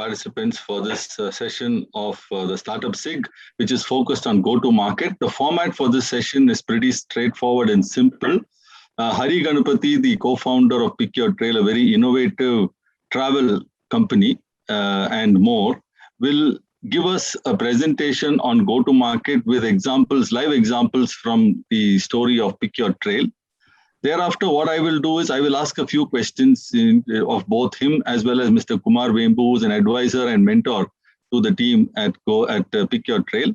participants for this session of the Startup SIG, which is focused on go-to-market. The format for this session is pretty straightforward and simple. Hari Ganapathy, the co-founder of Pick Your Trail, a very innovative travel company and more, will give us a presentation on go-to-market with examples, live examples from the story of Pick Your Trail. Thereafter, what I will do is I will ask a few questions of both him as well as Mr. Kumar Vembu, who is an advisor and mentor to the team at Pick Your Trail.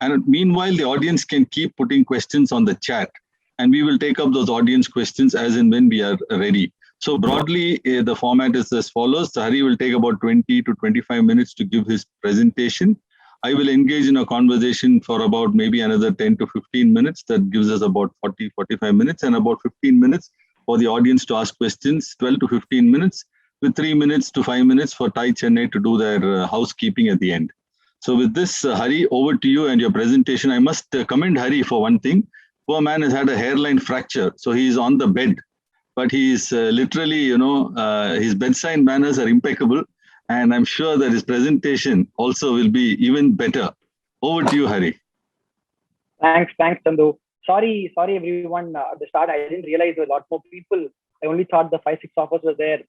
And meanwhile, the audience can keep putting questions on the chat, and we will take up those audience questions as and when we are ready. So broadly, the format is as follows. Hari will take about 20 to 25 minutes to give his presentation. I will engage in a conversation for about maybe another 10 to 15 minutes. That gives us about 40, 45 minutes, and about 15 minutes for the audience to ask questions, 12 to 15 minutes, with 3 minutes to 5 minutes for Tai Chennai to do their housekeeping at the end. So with this, Hari, over to you and your presentation. I must commend Hari for one thing. Poor man has had a hairline fracture, so he is on the bed. But he is literally, his bedside manners are impeccable. And I'm sure that his presentation also will be even better. Over to you, Hari. Thanks, Chandu. Sorry, everyone. At the start, I didn't realize there were a lot more people. I only thought the 5-6 of us were there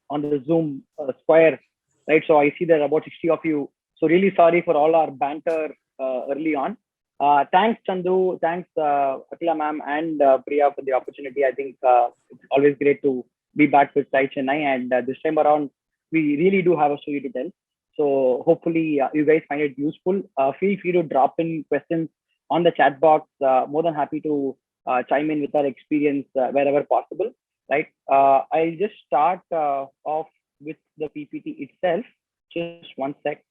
on the Zoom square, right? So I see there are about 60 of you. So really sorry for all our banter early on. Thanks, Chandu. Thanks, Akila ma'am and Priya for the opportunity. I think it's always great to be back with Tai Chennai, and this time around, we really do have a story to tell. So hopefully you guys find it useful. Feel free to drop in questions on the chat box. More than happy to chime in with our experience wherever possible. Right. I'll just start off with the PPT itself. Just one sec.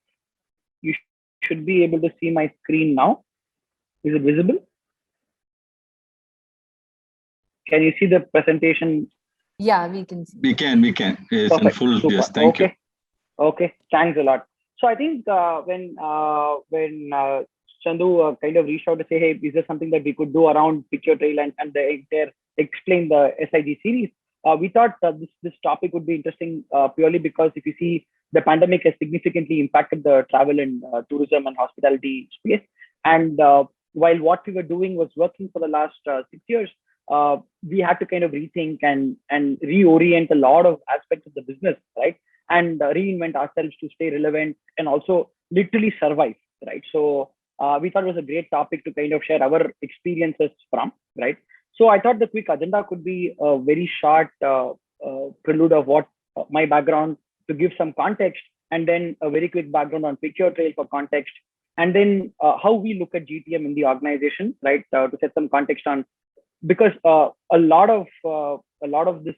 You should be able to see my screen now. Is it visible? Can you see the presentation? Yeah, we can see. We can. It's Perfect. in full. Super. Yes, thank you. Okay, thanks a lot. So I think when Chandu kind of reached out to say, hey, is there something that we could do around Pick Your Trail and the entire explain the SIG series? We thought this topic would be interesting purely because if you see, the pandemic has significantly impacted the travel and tourism and hospitality space. And while what we were doing was working for the last 6 years, we had to kind of rethink and reorient a lot of aspects of the business, right? And reinvent ourselves to stay relevant and also literally survive, right? So we thought it was a great topic to kind of share our experiences from, right? So I thought the quick agenda could be a very short prelude of what my background to give some context, and then a very quick background on Pick Your Trail for context, and then how we look at GTM in the organization, right? To set some context on, because a lot of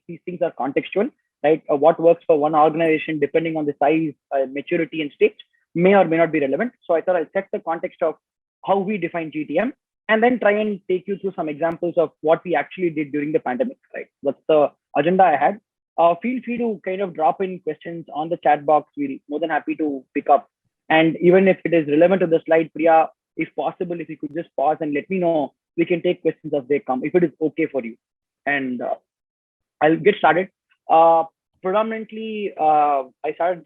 these things are contextual, right? What works for one organization, depending on the size, maturity, and stage, may or may not be relevant. So I thought I'll set the context of how we define GTM, and then try and take you through some examples of what we actually did during the pandemic, right? That's the agenda I had. Feel free to kind of drop in questions on the chat box. We'll more than happy to pick up. And even if it is relevant to the slide, Priya, if possible, if you could just pause and let me know, we can take questions as they come, if it is okay for you. And I'll get started. Predominantly, I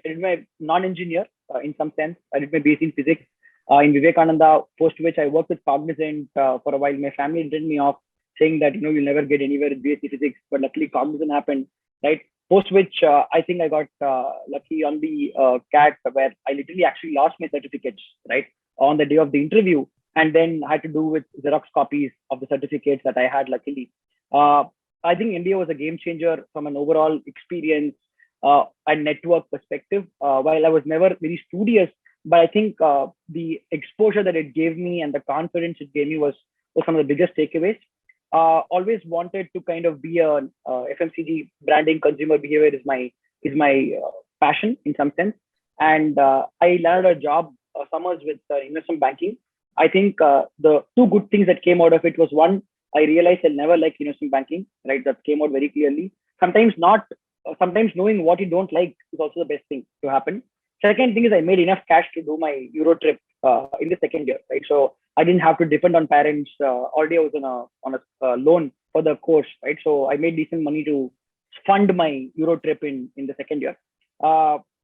did my non-engineer in some sense. I did my BSc in physics in Vivekananda, post which I worked with Cognizant for a while. My family did me off saying that, you'll never get anywhere in BSc physics, but luckily Cognizant happened, right? Post which I think I got lucky on the CAT, where I literally actually lost my certificates, right, on the day of the interview, and then I had to do with Xerox copies of the certificates that I had, luckily. I think India was a game changer from an overall experience and network perspective. While I was never very studious, but I think the exposure that it gave me and the confidence it gave me was some of the biggest takeaways. Always wanted to kind of be a FMCG branding, consumer behavior is my passion in some sense. And I landed a job summers with investment banking. I think the two good things that came out of it was, one, I realized I never liked investment banking, right? That came out very clearly. Sometimes knowing what you don't like is also the best thing to happen. Second thing is I made enough cash to do my Euro trip in the second year, right? So I didn't have to depend on parents. Already I was on a loan for the course, right? So I made decent money to fund my Euro trip in the second year.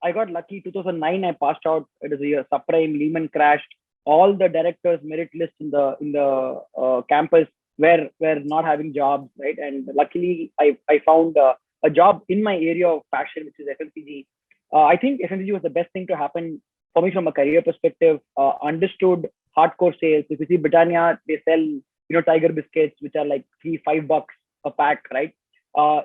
I got lucky. 2009, I passed out. It was a year subprime, Lehman crashed. All the directors' merit lists in the campus were not having jobs, right? And luckily, I found a job in my area of passion, which is FMCG. I think FMCG was the best thing to happen for me from a career perspective. Understood hardcore sales. If you see Britannia, they sell Tiger biscuits, which are like $3-5 a pack, right?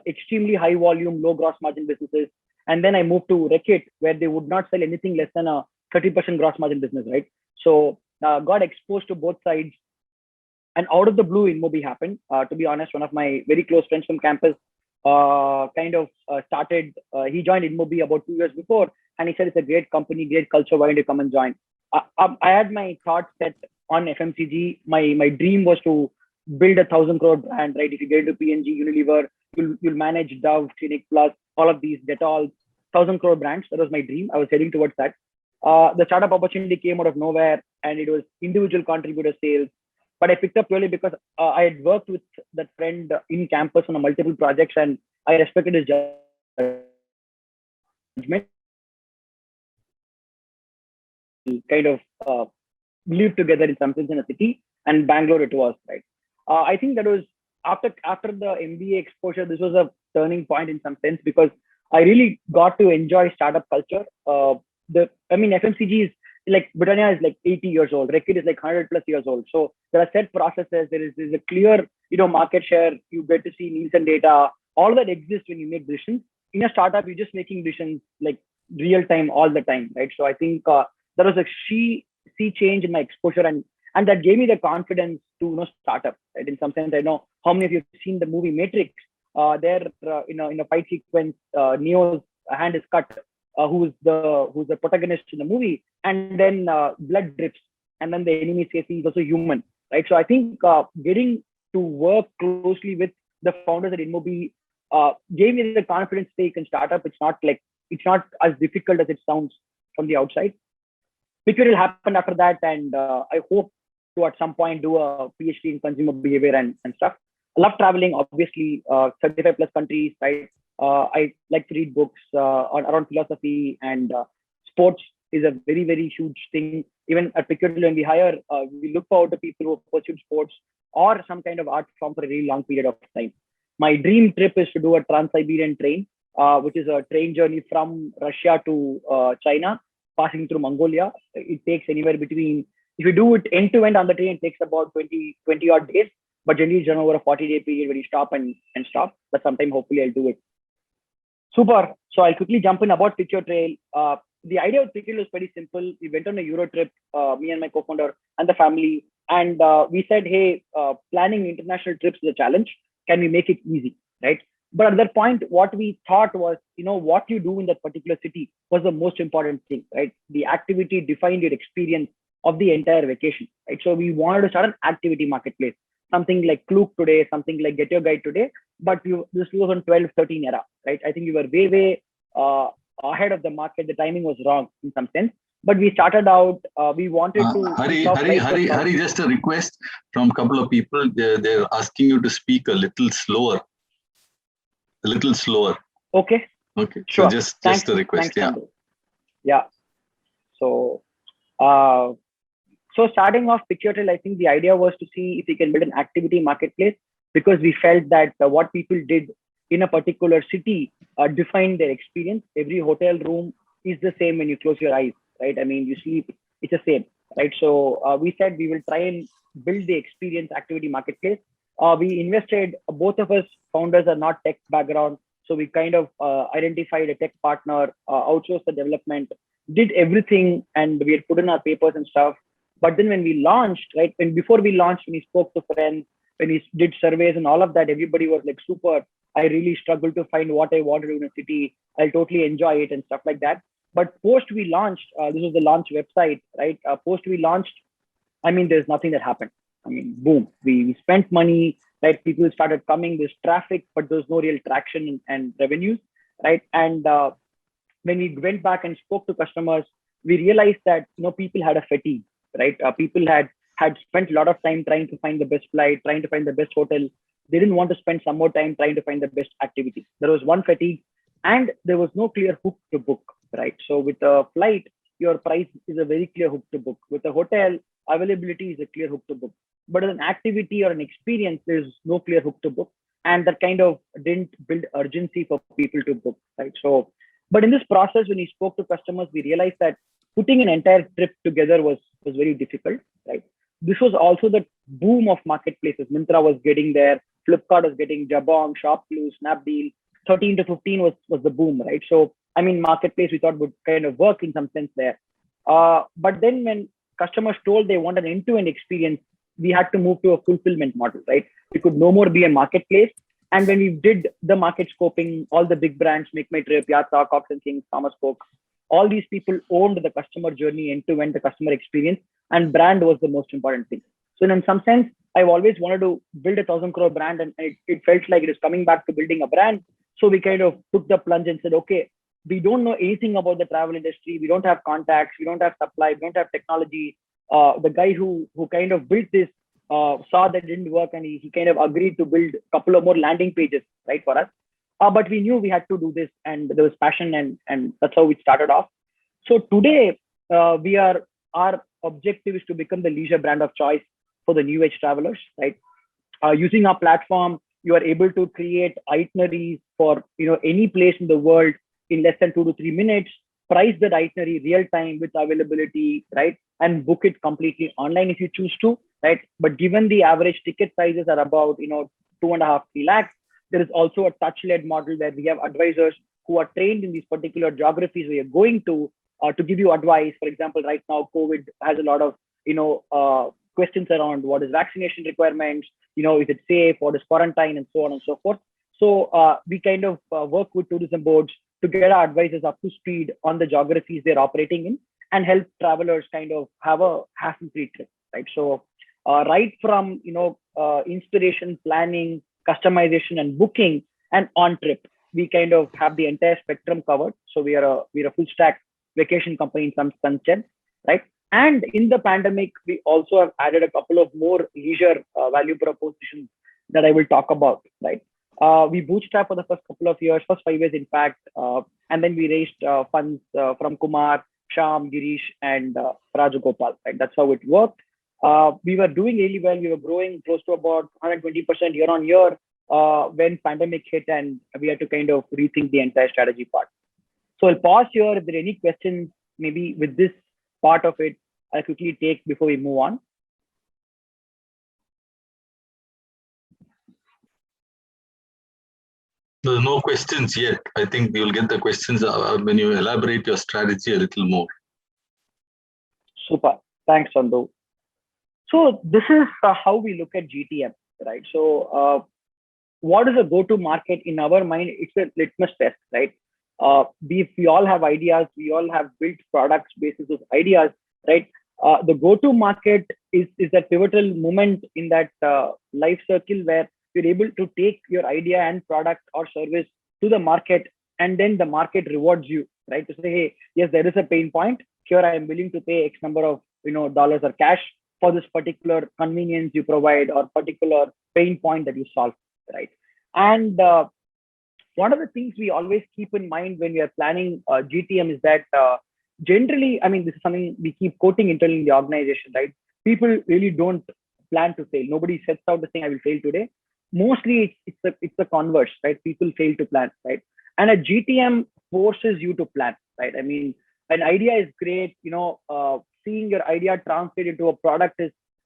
Extremely high volume, low gross margin businesses. And then I moved to Reckitt, where they would not sell anything less than a 30% gross margin business, right? So got exposed to both sides. And out of the blue, InMobi happened. To be honest, one of my very close friends from campus started. He joined InMobi about 2 years before, and he said it's a great company, great culture. Why don't you come and join? I had my thoughts set on FMCG. My dream was to build 1,000 crore brand, right? If you get into P&G, Unilever, you'll manage Dove, Clinic Plus, all of these, Dettol, 1,000 crore brands. That was my dream. I was heading towards that. The startup opportunity came out of nowhere, and it was individual contributor sales. But I picked up purely because I had worked with that friend in campus on multiple projects, and I respected his judgment. Kind of live together in some sense in a city, and Bangalore it was, right? I think that was after the MBA exposure. This was a turning point in some sense because I really got to enjoy startup culture. FMCG is like Britannia is like 80 years old. Reckitt is like 100 plus years old. So there are set processes. There is a clear, market share. You get to see Nielsen data. All that exists when you make decisions. In a startup, you're just making decisions like real time all the time, right? So I think there was a sea change in my exposure, and that gave me the confidence to start up. Right? In some sense, I know how many of you have seen the movie Matrix. There, in a fight sequence, Neo's hand is cut. Who's the protagonist in the movie, and then blood drips, and then the enemy says he's also human, right? So I think getting to work closely with the founders at InMobi gave me the confidence they can start up. It's not as difficult as it sounds from the outside. Pictorial happened after that, and I hope to at some point do a PhD in consumer behavior and stuff. I love traveling, obviously, 35 plus countries, right? I like to read books around philosophy, and sports is a very, very huge thing. Even at Pictorial, when we hire, we look forward to people who pursue sports or some kind of art form for a really long period of time. My dream trip is to do a Trans-Siberian train, which is a train journey from Russia to China, passing through Mongolia. It takes anywhere between, if you do it end to end on the train, it takes about 20 odd days, but generally it's done over a 40-day period where you stop and stop. But sometime, hopefully, I'll do it. Super. So I'll quickly jump in about Pictorial. The idea of Pictorial is pretty simple. We went on a Euro trip, me and my co-founder and the family, and we said, hey, planning international trips is a challenge. Can we make it easy, right? But at that point, what we thought was, what you do in that particular city was the most important thing, right? The activity defined your experience of the entire vacation, right? So we wanted to start an activity marketplace, something like Klook today, something like Get Your Guide today, but this was on 12-13 era, right? I think we were way ahead of the market. The timing was wrong in some sense, but we started out. We wanted to. Hari, just a request from a couple of people. They're asking you to speak a little slower. Okay. Sure. So just a request. Thanks, yeah. So starting off Pictorial, I think the idea was to see if we can build an activity marketplace, because we felt that what people did in a particular city defined their experience. Every hotel room is the same when you close your eyes, right? I mean, you sleep, it's the same, right? So we said we will try and build the experience activity marketplace. We invested, both of us founders are not tech background. So we kind of identified a tech partner, outsourced the development, did everything, and we had put in our papers and stuff. But then when we launched, right, and before we launched, when we spoke to friends, when we did surveys and all of that, everybody was like, super, I really struggled to find what I want to do in a city. I'll totally enjoy it and stuff like that. But post we launched, this is the launch website, right? Post we launched, I mean, there's nothing that happened. I mean, boom, we spent money, right? People started coming, there's traffic, but there's no real traction and revenues, right? And when we went back and spoke to customers, we realized that, people had a fatigue, right? People had spent a lot of time trying to find the best flight, trying to find the best hotel. They didn't want to spend some more time trying to find the best activity. There was one fatigue, and there was no clear hook to book, right? So with a flight, your price is a very clear hook to book. With a hotel, availability is a clear hook to book. But an activity or an experience, there's no clear hook to book. And that kind of didn't build urgency for people to book, right? So, but in this process, when we spoke to customers, we realized that putting an entire trip together was very difficult, right? This was also the boom of marketplaces. Myntra was getting there, Flipkart was getting Jabong, Shopclue, Snapdeal. 13 to 15 was the boom, right? So I mean, marketplace we thought would kind of work in some sense there. But then when customers told they want an end-to-end experience, we had to move to a fulfillment model, right? We could no more be a marketplace. And when we did the market scoping, all the big brands, Make My Trip, Yatra, Cox and Kings, Thomas Cook, all these people owned the customer journey end-to-end, the customer experience, and brand was the most important thing. So in some sense, I've always wanted to build a 1,000 crore brand, and it felt like it is coming back to building a brand. So we kind of took the plunge and said, okay, we don't know anything about the travel industry. We don't have contacts. We don't have supply. We don't have technology. The guy who kind of built this saw that it didn't work, and he kind of agreed to build a couple of more landing pages, right, for us. But we knew we had to do this, and there was passion, and that's how we started off. So today, our objective is to become the leisure brand of choice for the new age travelers, right? Using our platform, you are able to create itineraries for any place in the world in less than 2 to 3 minutes, price the itinerary real time with availability, right? And book it completely online if you choose to, right? But given the average ticket sizes are about 2.5, 3 lakhs, there is also a touch-led model where we have advisors who are trained in these particular geographies where you're going to give you advice. For example, right now, COVID has a lot of questions around what is vaccination requirements, is it safe, what is quarantine, and so on and so forth. So we kind of work with tourism boards to get our advisors up to speed on the geographies they're operating in and help travelers kind of have a hassle-free trip, right? So right from inspiration, planning, customization, and booking, and on trip, we kind of have the entire spectrum covered. So we're a full stack vacation company in some sense, right? And in the pandemic, we also have added a couple of more leisure value propositions that I will talk about, right? We bootstrapped for the first couple of years, first 5 years, in fact, and then we raised funds from Kumar, Sham, Girish, and Rajagopal, right? That's how it worked. We were doing really well. We were growing close to about 120% year on year when pandemic hit, and we had to kind of rethink the entire strategy part. So I'll pause here. If there are any questions, maybe with this part of it, I'll quickly take before we move on. There's no questions yet. I think you'll get the questions when you elaborate your strategy a little more. Super. Thanks, Chandu. So this is how we look at GTM, right? So what is a go-to market in our mind? It's a litmus test, right? We all have ideas. We all have built products basis of ideas, right? The go-to market is that pivotal moment in that life circle where you're able to take your idea and product or service to the market, and then the market rewards you, right? To say, hey, yes, there is a pain point. Here I am willing to pay X number of dollars or cash for this particular convenience you provide or particular pain point that you solve, right? And one of the things we always keep in mind when we are planning GTM is that generally, I mean, this is something we keep quoting internally in the organization, right? People really don't plan to fail. Nobody sets out the thing, I will fail today. Mostly it's the converse, right? People fail to plan, right? And a GTM forces you to plan, right? I mean, an idea is great, seeing your idea translate into a product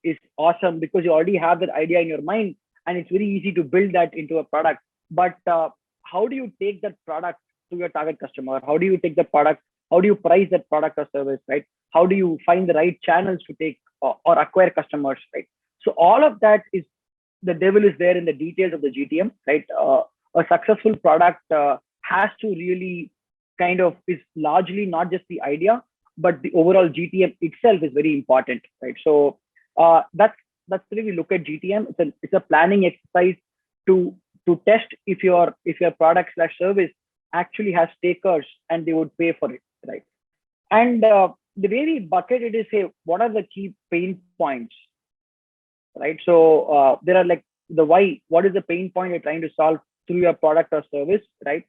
is awesome because you already have that idea in your mind, and it's very easy to build that into a product. But how do you take that product to your target customer? How do you take the product? How do you price that product or service, right? How do you find the right channels to take or acquire customers, right? So all of that is, the devil is there in the details of the GTM, right? A successful product has to really kind of is largely not just the idea, but the overall GTM itself is very important, right? So that's the way we look at GTM. It's a planning exercise to test if your product / service actually has takers and they would pay for it, right? And the way we bucket it is, hey, what are the key pain points, right? So there are like the why. What is the pain point you're trying to solve through your product or service, right?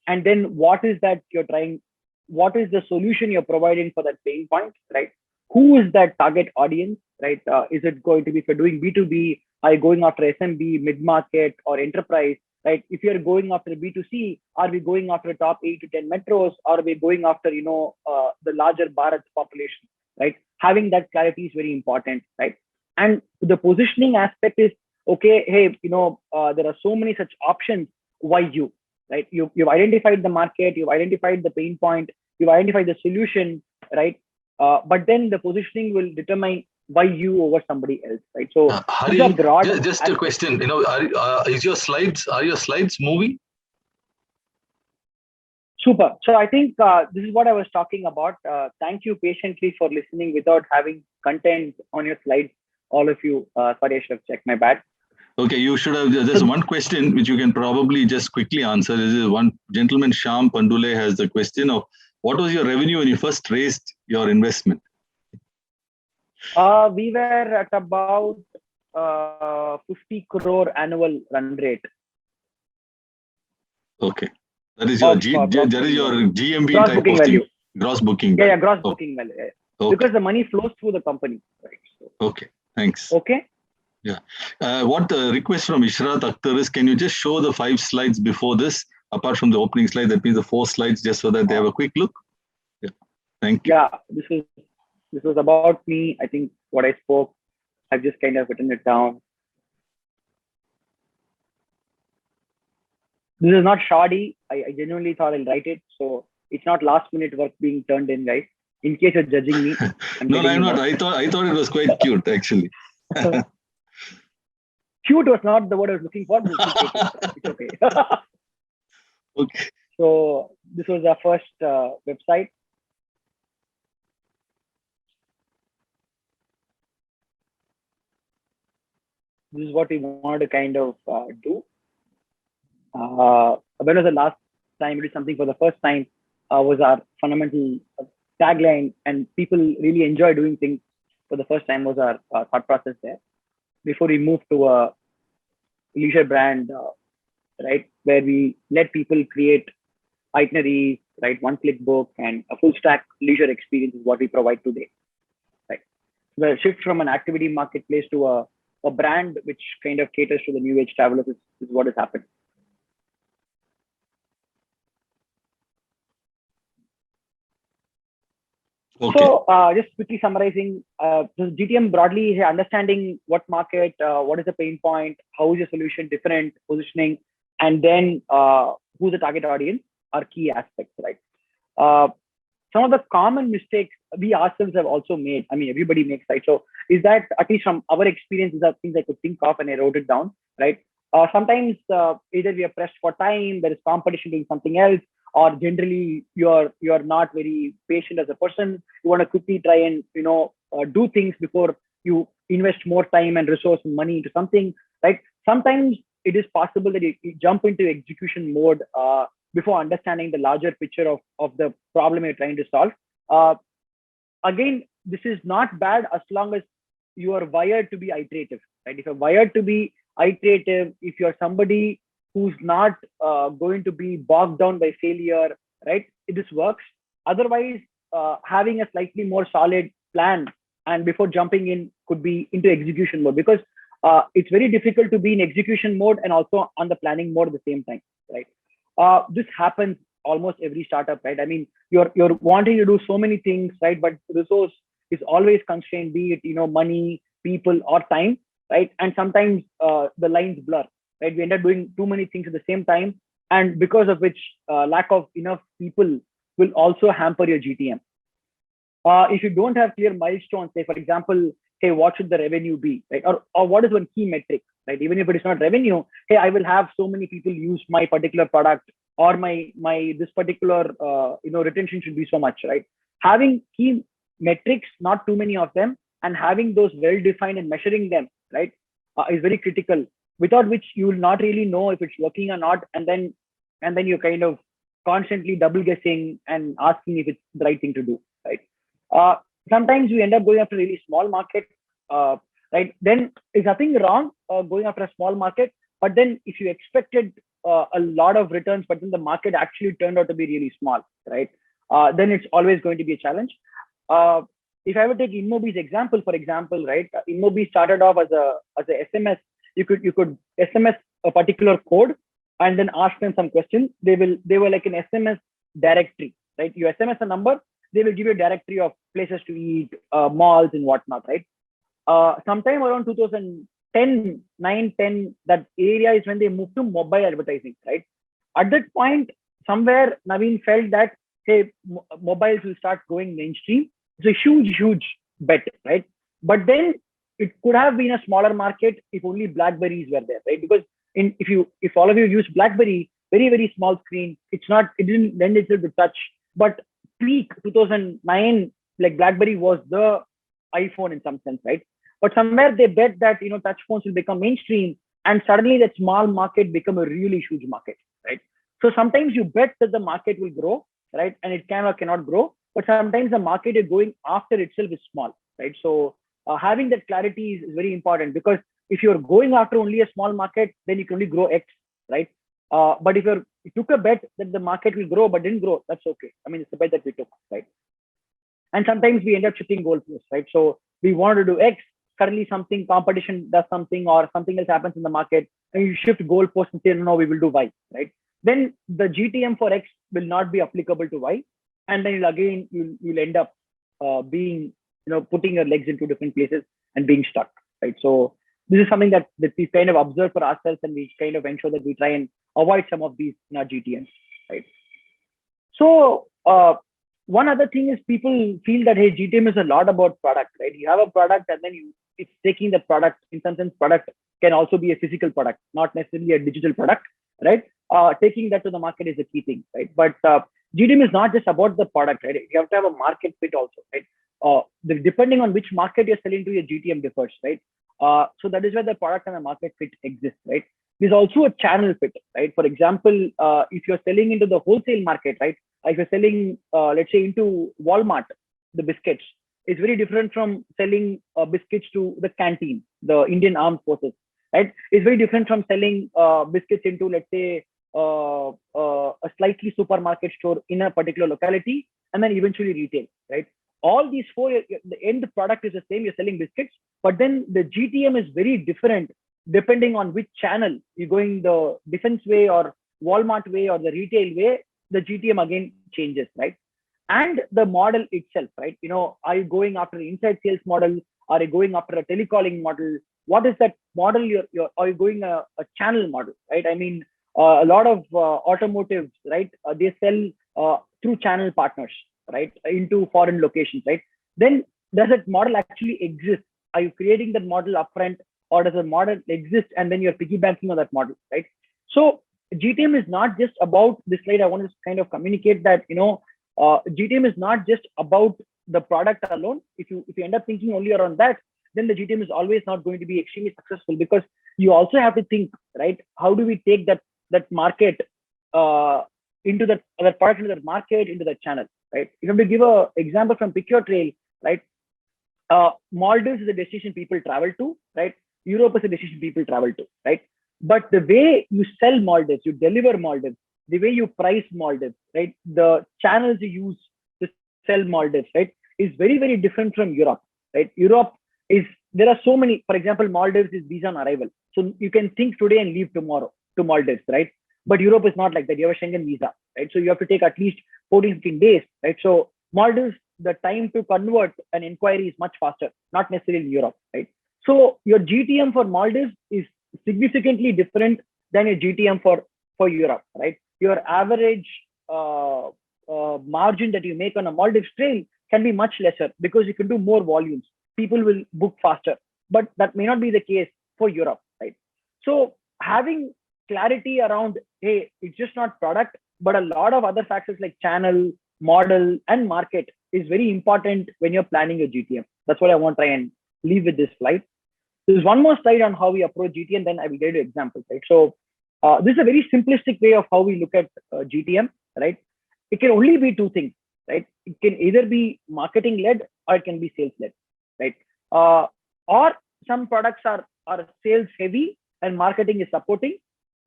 And then what is that you're trying what is the solution you're providing for that pain point, right? Who is that target audience, right? Is it going to be, if you're doing B2B, are you going after SMB, mid-market, or enterprise, right? If you're going after B2C, are we going after top 8 to 10 metros, or are we going after, the larger Bharat population, right? Having that clarity is very important, right? And the positioning aspect is, okay, hey, there are so many such options. Why you, right? You've identified the market, you've identified the pain point, you've identified the solution, right? But then the positioning will determine why you over somebody else, right? So these are Hari, broad just a aspects. question. Are your slides moving? Super. So I think this is what I was talking about. Thank you patiently for listening without having content on your slides. All of you, sorry, I should have checked. My bad. Okay, you should have. There's one question which you can probably just quickly answer. This is one gentleman, Shyam Pandule, has the question of what was your revenue when you first raised your investment? We were at about 50 crore annual run rate. Okay, that is your GMV gross type booking of thing. value. Gross booking. Yeah, gross booking value. Yeah. Okay. Because the money flows through the company. Right. So, okay, thanks. Okay. Yeah. What the request from Ishrat Akhtar is, can you just show the 5 slides before this, apart from the opening slide, that means the 4 slides, just so that they have a quick look? Yeah. Thank you. Yeah, this was about me. I think what I spoke, I've just kind of written it down. This is not shoddy. I genuinely thought I'll write it. So it's not last minute work being turned in, guys. In case you're judging me. No, I'm not. I thought it was quite cute, actually. Cute was not the word I was looking for. It's okay. Okay. So this was our first website. This is what we wanted to kind of do. When was the last time we did something for the first time? Was our fundamental tagline, and people really enjoy doing things for the first time was our thought process there. Before we moved to a leisure brand, right, where we let people create itineraries, right, one-click book, and a full-stack leisure experience is what we provide today. Right, the shift from an activity marketplace to a brand which kind of caters to the new age travelers is what has happened. Okay. So just quickly summarizing, GTM broadly is understanding what market, what is the pain point, how is your solution different, positioning, and then who's the target audience are key aspects, right? Some of the common mistakes we ourselves have also made, I mean, everybody makes, right? So is that, at least from our experience, these are things I could think of and I wrote it down, right? Sometimes either we are pressed for time, there is competition doing something else, or generally you're not very patient as a person. You want to quickly try and do things before you invest more time and resource and money into something, right? Sometimes it is possible that you jump into execution mode before understanding the larger picture of the problem you're trying to solve. Again, this is not bad as long as you are wired to be iterative, right? If you're wired to be iterative, if you're somebody who's not going to be bogged down by failure, right? This works. Otherwise, having a slightly more solid plan and before jumping in could be into execution mode, because it's very difficult to be in execution mode and also on the planning mode at the same time, right? This happens almost every startup, right? I mean, you're wanting to do so many things, right? But resource is always constrained, be it money, people, or time, right? And sometimes the lines blur, right? We end up doing too many things at the same time, and because of which lack of enough people will also hamper your GTM. If you don't have clear milestones, say for example, hey, what should the revenue be, right? Or what is one key metric, right? Even if it is not revenue, hey, I will have so many people use my particular product, or my this particular retention should be so much, right? Having key metrics, not too many of them, and having those well defined and measuring them, right, is very critical. Without which you will not really know if it's working or not, and then you're kind of constantly double guessing and asking if it's the right thing to do, right? Sometimes we end up going after a really small market, right? Then there's nothing wrong going after a small market, but then if you expected a lot of returns, but then the market actually turned out to be really small, right? then it's always going to be a challenge. If I would take InMobi's example, for example, right? InMobi started off as a SMS. You could SMS a particular code and then ask them some questions. They were like an SMS directory, right? You SMS a number, they will give you a directory of places to eat, malls and whatnot, right? Sometime around 2010, 9, 10, that area is when they moved to mobile advertising, right? At that point, somewhere Naveen felt that, hey, mobiles will start going mainstream. It's a huge bet, right? But then it could have been a smaller market if only Blackberries were there, right? Because if all of you use Blackberry, very small screen, it didn't lend itself to touch. But peak 2009, like Blackberry was the iPhone in some sense, right? But somewhere they bet that touch phones will become mainstream, and suddenly that small market become a really huge market, right? So sometimes you bet that the market will grow, right, and it can or cannot grow, but sometimes the market is going after itself is small, right? So having that clarity is very important, because if you're going after only a small market, then you can only grow X, right? But if you took a bet that the market will grow but didn't grow, that's okay. I mean, it's a bet that we took, right? And sometimes we end up shifting goalposts, right? So we wanted to do X, suddenly something competition does something or something else happens in the market, and you shift goalposts and say, no, we will do Y, right? Then the GTM for X will not be applicable to Y, and then you'll end up being, putting your legs into different places and being stuck, right? So this is something that we kind of observe for ourselves, and we kind of ensure that we try and avoid some of these in our GTMs, right? So one other thing is people feel that, hey, GTM is a lot about product, right? You have a product, and then it's taking the product. In some sense, product can also be a physical product, not necessarily a digital product, right? Taking that to the market is a key thing, right? But GTM is not just about the product, right? You have to have a market fit also, right? Depending on which market you're selling to, your GTM differs, right? So that is where the product and the market fit exists, right? There's also a channel fit, right? For example, if you're selling into the wholesale market, right? If you're selling, let's say, into Walmart, the biscuits, it's very different from selling biscuits to the canteen, the Indian Armed Forces, right? It's very different from selling biscuits into, let's say, a slightly supermarket store in a particular locality, and then eventually retail, right? All these four, the end product is the same, you're selling biscuits, but then the GTM is very different depending on which channel you're going, the defense way or Walmart way or the retail way. The GTM again changes, right? And the model itself, right? Are you going after the inside sales model? Are you going after a telecalling model? What is that model? Are you going a channel model, right? I mean, a lot of automotives, right? They sell through channel partners, right, into foreign locations, right? Then does that model actually exist? Are you creating that model upfront, or does the model exist and then you're piggybacking on that model, right? So GTM is not just about this slide. I want to kind of communicate that GTM is not just about the product alone. If you end up thinking only around that, then the GTM is always not going to be extremely successful, because you also have to think, right? How do we take that market into that product, into that market, into that channel, right? If I have to give an example from Pick Your Trail, right? Maldives is a destination people travel to, right? Europe is a destination people travel to, right? But the way you sell Maldives, you deliver Maldives, the way you price Maldives, right? The channels you use to sell Maldives, right, is very different from Europe, right? Europe is, there are so many, for example, Maldives is visa on arrival. So you can think today and leave tomorrow to Maldives, right? But Europe is not like that. You have a Schengen visa, right? So you have to take at least 14, 15 days, right? So Maldives, the time to convert an inquiry is much faster, not necessarily in Europe, right? So your GTM for Maldives is significantly different than your GTM for Europe, right? Your average margin that you make on a Maldives trail can be much lesser, because you can do more volumes. People will book faster, but that may not be the case for Europe, right? So having clarity around, hey, it's just not product, but a lot of other factors like channel, model, and market is very important when you're planning your GTM. That's what I want to try and leave with this slide. There's one more slide on how we approach GTM, then I will get you examples, right? So this is a very simplistic way of how we look at GTM, right? It can only be two things, right? It can either be marketing led or it can be sales led, right? Or some products are sales heavy and marketing is supporting,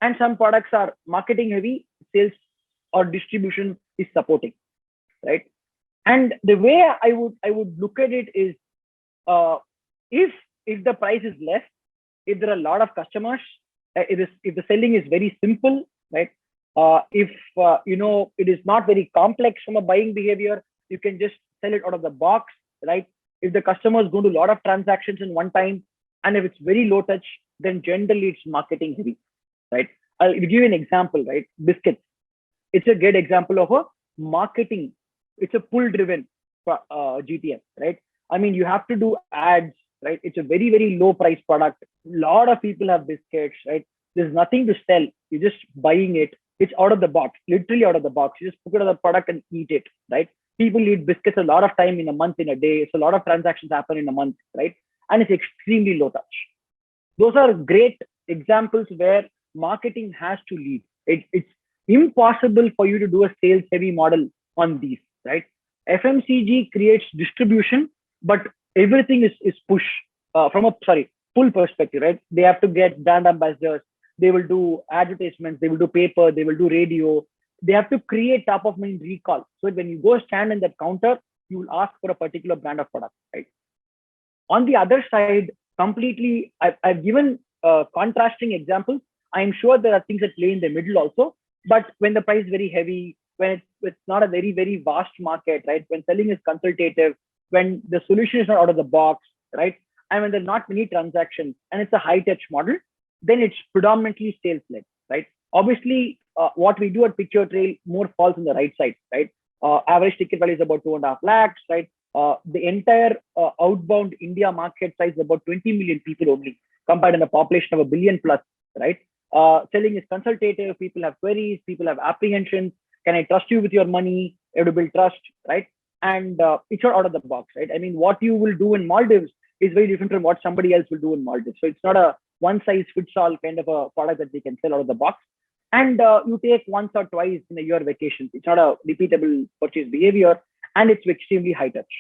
and some products are marketing heavy, sales or distribution is supporting. right? And the way I would look at it is, uh, if the price is less, if there are a lot of customers, if the selling is very simple, right? If it is not very complex from a buying behavior, you can just sell it out of the box, right? If the customer is going to do a lot of transactions in one time, and if it's very low touch, then generally it's marketing heavy, right? I'll give you an example, right? Biscuits. It's a great example of a marketing. It's a pull driven GTM, right? I mean, you have to do ads, right? It's a very, very low price product. A lot of people have biscuits, right? There's nothing to sell. You're just buying it. It's out of the box, literally out of the box. You just put it on the product and eat it, right? People eat biscuits a lot of time in a month, in a day. So a lot of transactions happen in a month, right? And it's extremely low touch. Those are great examples where marketing has to lead. It's impossible for you to do a sales heavy model on these, right? FMCG creates distribution, but everything is push from a pull perspective, right? They have to get brand ambassadors. They will do advertisements. They will do paper. They will do radio. They have to create top of mind recall. So when you go stand in that counter, you will ask for a particular brand of product, right? On the other side, completely, I've given contrasting examples. I'm sure there are things that lay in the middle also. But when the price is very heavy, when it's not a very, very vast market, right? When selling is consultative, when the solution is not out of the box, right? And when there are not many transactions and it's a high touch model, then it's predominantly sales led, right? Obviously, what we do at Picture Trail more falls on the right side, right? Average ticket value is about 2.5 lakhs, right? The entire outbound India market size is about 20 million people only, compared in a population of 1 billion plus, right? Selling is consultative. People have queries. People have apprehensions. Can I trust you with your money? You have to build trust, right? And it's not out of the box, right? I mean, what you will do in Maldives is very different from what somebody else will do in Maldives. So it's not a one size fits all kind of a product that they can sell out of the box. And you take once or twice in a year vacation. It's not a repeatable purchase behavior, and it's extremely high touch,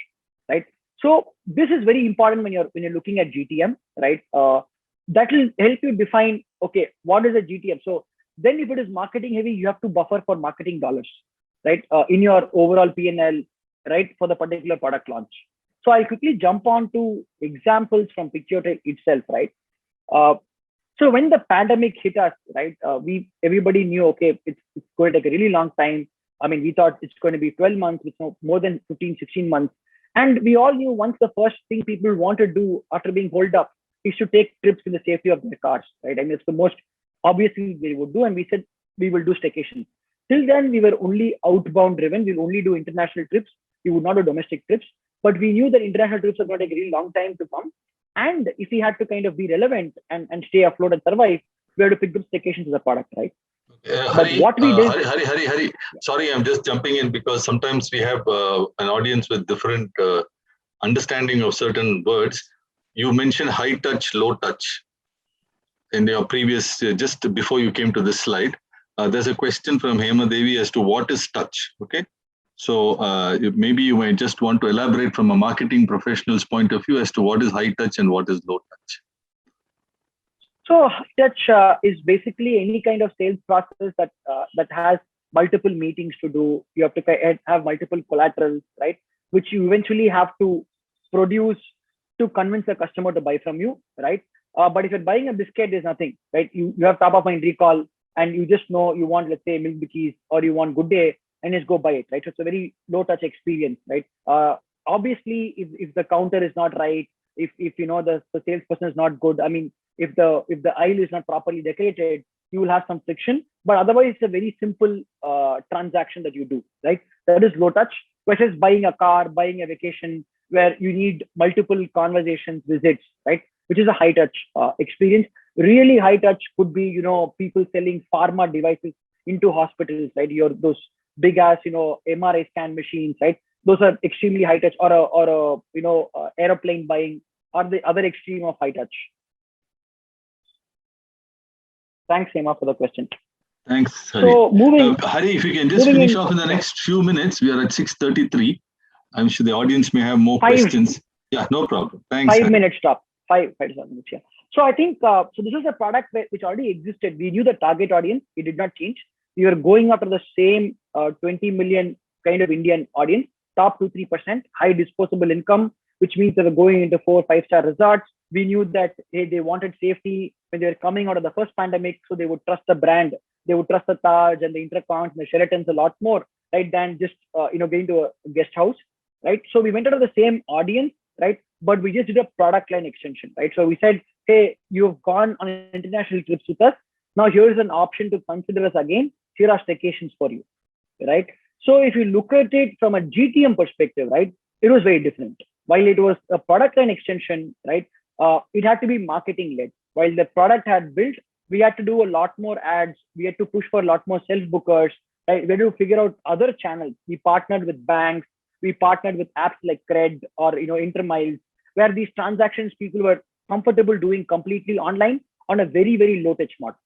right? So this is very important when you're looking at GTM, right? That will help you define, okay, what is a GTM? So then if it is marketing heavy, you have to buffer for marketing dollars, right? In your overall P&L, right? For the particular product launch. So I'll quickly jump on to examples from Picture Trail itself, right? So when the pandemic hit us, right, everybody knew, okay, it's going to take a really long time. I mean, we thought it's going to be 12 months, it's more than 15, 16 months. And we all knew once the first thing people want to do after being holed up is to take trips in the safety of their cars, right? I mean, it's the most obvious thing they would do. And we said, we will do staycation. Till then, we were only outbound driven. We'll only do international trips. We would not do domestic trips. But we knew that international trips are going to take a really long time to come. And if we had to kind of be relevant and stay afloat and survive, we had to pick up staycations as a product, right? Hari, what we did, Hari. Sorry, I'm just jumping in because sometimes we have an audience with different understanding of certain words. You mentioned high touch, low touch in your previous, just before you came to this slide. There's a question from Hema Devi as to what is touch, okay? So maybe you might just want to elaborate from a marketing professional's point of view as to what is high touch and what is low touch. So high touch is basically any kind of sales process that has multiple meetings to do. You have to have multiple collaterals, right? Which you eventually have to produce to convince the customer to buy from you, right? But if you're buying a biscuit, there's nothing, right? You have top of mind recall and you just know you want, let's say, Milk Bikis or you want Good Day and just go buy it, right? So it's a very low touch experience, right? Obviously, if the counter is not right, if you know the salesperson is not good, I mean, if the aisle is not properly decorated, you will have some friction. But otherwise, it's a very simple transaction that you do, right? That is low touch. Versus buying a car, buying a vacation, where you need multiple conversations, visits, right? Which is a high touch experience. Really high touch could be, people selling pharma devices into hospitals, right? Those big ass, MRI scan machines, right? Those are extremely high touch, or aeroplane buying are the other extreme of high touch. Thanks, Hema, for the question. Thanks, Hari. So moving, Hari, if you can just finish off in the next few minutes, we are at 6:33. I'm sure the audience may have more questions. Yeah, no problem. Thanks. 5 minutes stop. 5 to 7 minutes. Yeah. So I think so. This is a product which already existed. We knew the target audience. It did not change. We were going after the same 20 million kind of Indian audience, top 2-3%, high disposable income, which means they were going into 4-5-star resorts. We knew that they wanted safety when they were coming out of the first pandemic, so they would trust the brand, they would trust the Taj and the Intercons and the Sheratons a lot more, right, than just going to a guest house, right? So we went out of the same audience, right, but we just did a product line extension, right? So we said, hey, you've gone on international trips with us. Now here's an option to consider us again. Here are staycations for you, right? So if you look at it from a GTM perspective, right, it was very different. While it was a product line extension, right, it had to be marketing led. While the product had built, we had to do a lot more ads. We had to push for a lot more self bookers. Right? We had to figure out other channels. We partnered with banks. We partnered with apps like Cred or Intermiles, where these transactions people were comfortable doing completely online on a very, very low touch model,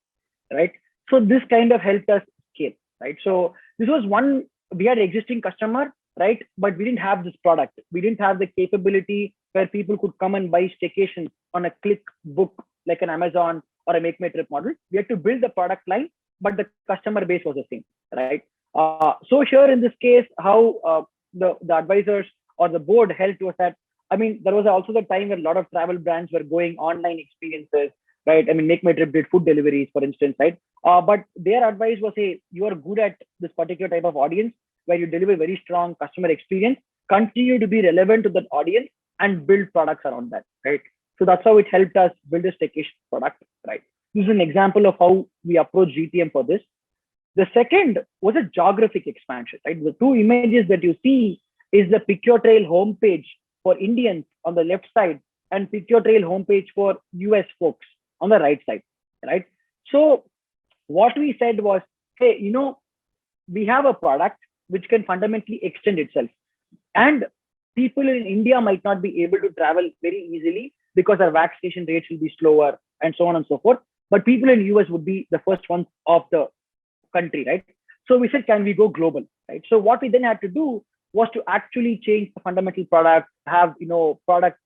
right? So this kind of helped us scale, right? So this was one, we had existing customer, right? But we didn't have this product. We didn't have the capability where people could come and buy staycation on a click book like an Amazon or a Make My Trip model. We had to build the product line, but the customer base was the same, right? So here in this case, how the advisors or the board helped was that, I mean, there was also the time where a lot of travel brands were going online experiences, right? I mean, Make My Trip did food deliveries, for instance, right? But their advice was, hey, you are good at this particular type of audience where you deliver very strong customer experience, continue to be relevant to that audience and build products around that, right? So that's how it helped us build a staycation product, right? This is an example of how we approach GTM for this. The second was a geographic expansion, right? The two images that you see is the PicureTrail homepage for Indians on the left side and PicureTrail homepage for US folks on the right side, right? So what we said was, hey, we have a product which can fundamentally extend itself. And people in India might not be able to travel very easily because our vaccination rates will be slower and so on and so forth. But people in US would be the first ones of the country, right? So we said, can we go global, right? So what we then had to do was to actually change the fundamental product, have, product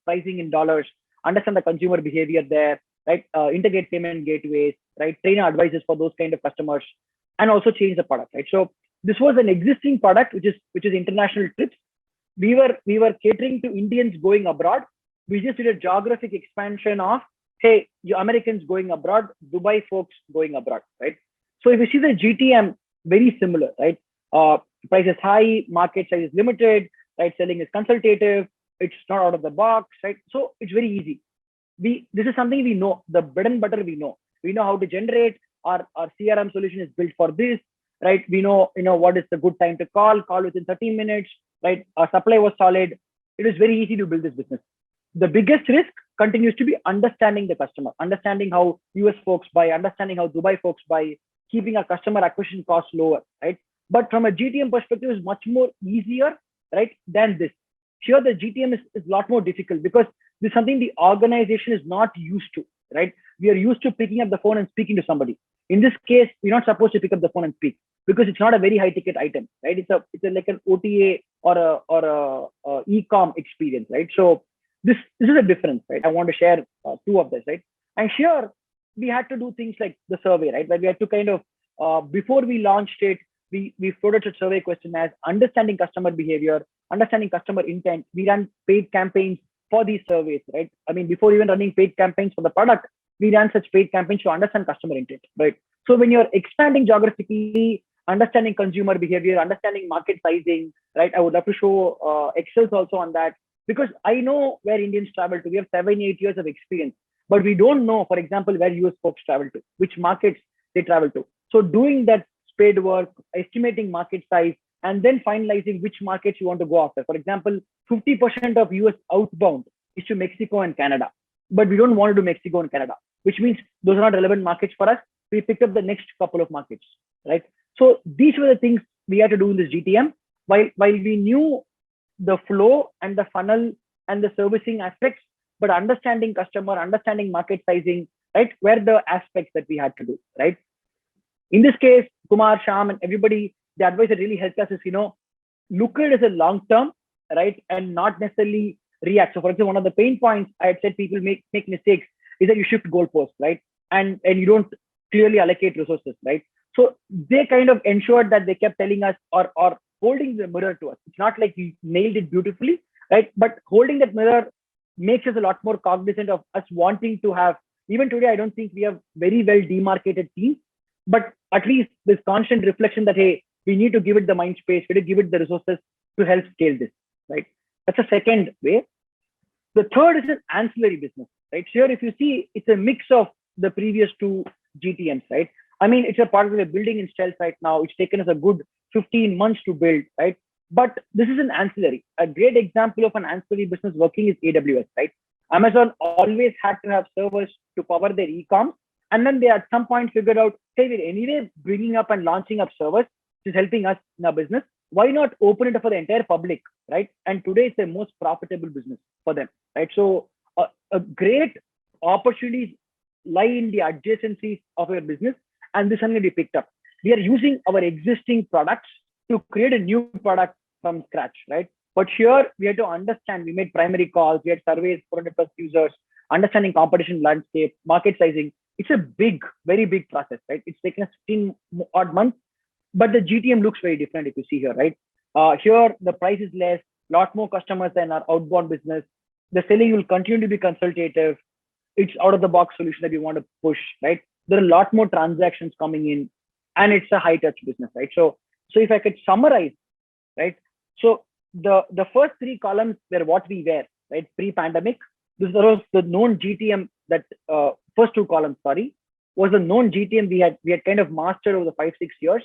pricing in dollars, understand the consumer behavior there, right? Integrate payment gateways, right? Train our advisors for those kind of customers, and also change the product, right? So this was an existing product, which is international trips. We were catering to Indians going abroad. We just did a geographic expansion of, hey, you Americans going abroad, Dubai folks going abroad, right? So if you see the GTM, very similar, right? Price is high, market size is limited, right? Selling is consultative, it's not out of the box, right? So it's very easy. This is something we know, the bread and butter we know. We know how to generate, our CRM solution is built for this, right? We know, what is the good time to call within 13 minutes, right? Our supply was solid. It is very easy to build this business. The biggest risk continues to be understanding the customer, understanding how US folks buy, understanding how Dubai folks buy, keeping our customer acquisition costs lower, right? But from a GTM perspective, is much more easier, right, than this. Here, the GTM is a lot more difficult because this is something the organization is not used to, right? We are used to picking up the phone and speaking to somebody. In this case, we're not supposed to pick up the phone and speak because it's not a very high ticket item, right? It's like an OTA or a e-com experience, right? So this is a difference, right? I want to share two of this, right? And here we had to do things like the survey, right? Where we had to kind of, before we launched it, we floated a survey question as understanding customer behavior, understanding customer intent. We ran paid campaigns for these surveys, right? I mean, before even running paid campaigns for the product, we ran such paid campaigns to understand customer intent, right? So when you're expanding geographically, understanding consumer behavior, understanding market sizing, right? I would love to show Excels also on that because I know where Indians travel to. We have 7-8 years of experience, but we don't know, for example, where US folks travel to, which markets they travel to. So doing that spade work, estimating market size, and then finalizing which markets you want to go after. For example, 50% of US outbound is to Mexico and Canada, but we don't want to do Mexico and Canada, which means those are not relevant markets for us. We picked up the next couple of markets, right? So these were the things we had to do in this GTM. While we knew the flow and the funnel and the servicing aspects, but understanding customer, understanding market sizing, right, were the aspects that we had to do, right? In this case, Kumar, Sham, and everybody, the advice that really helped us is, look at it as a long term, right, and not necessarily react. So, for example, one of the pain points I had said people make mistakes is that you shift goalposts, right, and you don't clearly allocate resources, right. So they kind of ensured that they kept telling us or holding the mirror to us. It's not like we nailed it beautifully, right? But holding that mirror makes us a lot more cognizant of us wanting to have, even today, I don't think we have very well demarcated teams, but at least this constant reflection that, hey, we need to give it the mind space, we need to give it the resources to help scale this, right? That's a second way. The third is an ancillary business, right? So here, if you see, it's a mix of the previous two GTMs, right? I mean, it's a part of the building in stealth right now. It's taken us a good 15 months to build, right? But this is an ancillary. A great example of an ancillary business working is AWS, right? Amazon always had to have servers to power their e-com. And then they at some point figured out, hey, we're anyway bringing up and launching up servers, which is helping us in our business. Why not open it up for the entire public, right? And today it's the most profitable business for them, right? So a great opportunities lie in the adjacencies of your business, and this is something we picked up. We are using our existing products to create a new product from scratch, right? But here we had to understand, we made primary calls, we had surveys, 400 plus users, understanding competition landscape, market sizing. It's a big, very big process, right? It's taken us 15 odd months, but the GTM looks very different if you see here, right? Here, the price is less, lot more customers than our outbound business. The selling will continue to be consultative. It's out of the box solution that we want to push, right? There are a lot more transactions coming in, and it's a high touch business, right? So if I could summarize, right? So the first three columns were what we were, right? Pre-pandemic. This was the known GTM that first two columns, sorry, was the known GTM we had kind of mastered over the 5-6 years.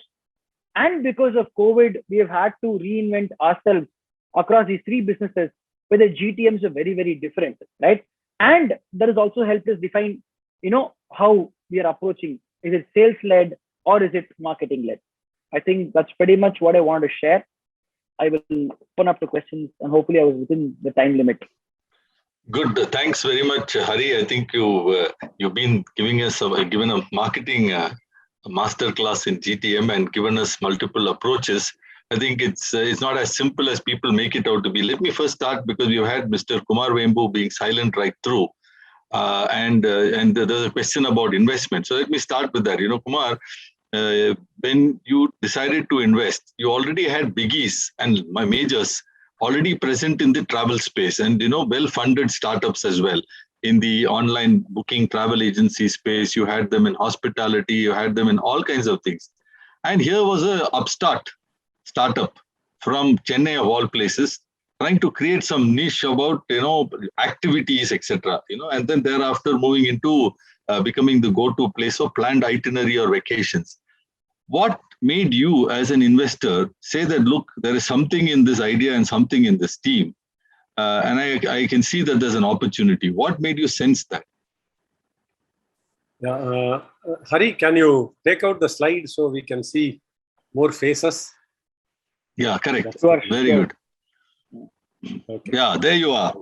And because of COVID, we have had to reinvent ourselves across these three businesses where the GTMs are very, very different, right? And that has also helped us define, how we are approaching. Is it sales led or is it marketing led? I think that's pretty much what I want to share. I will open up to questions, and hopefully I was within the time limit. Good. Thanks very much, Hari. I think you've been giving us given a marketing masterclass in GTM and given us multiple approaches. I think it's not as simple as people make it out to be. Let me first start, because we've had Mr. Kumar Vembu being silent right through, and there's a question about investment. So let me start with that. Kumar, when you decided to invest, you already had biggies and my majors already present in the travel space, and well-funded startups as well. In the online booking travel agency space, you had them in hospitality, you had them in all kinds of things. And here was a upstart startup from Chennai of all places, trying to create some niche about activities, etc. And then thereafter moving into becoming the go-to place for planned itinerary or vacations. What made you as an investor say that, look, there is something in this idea and something in this team, and I can see that there's an opportunity? What made you sense that? Yeah, Hari, can you take out the slide so we can see more faces? Yeah, correct. Sure, Very sure. good. Okay. Yeah, there you are.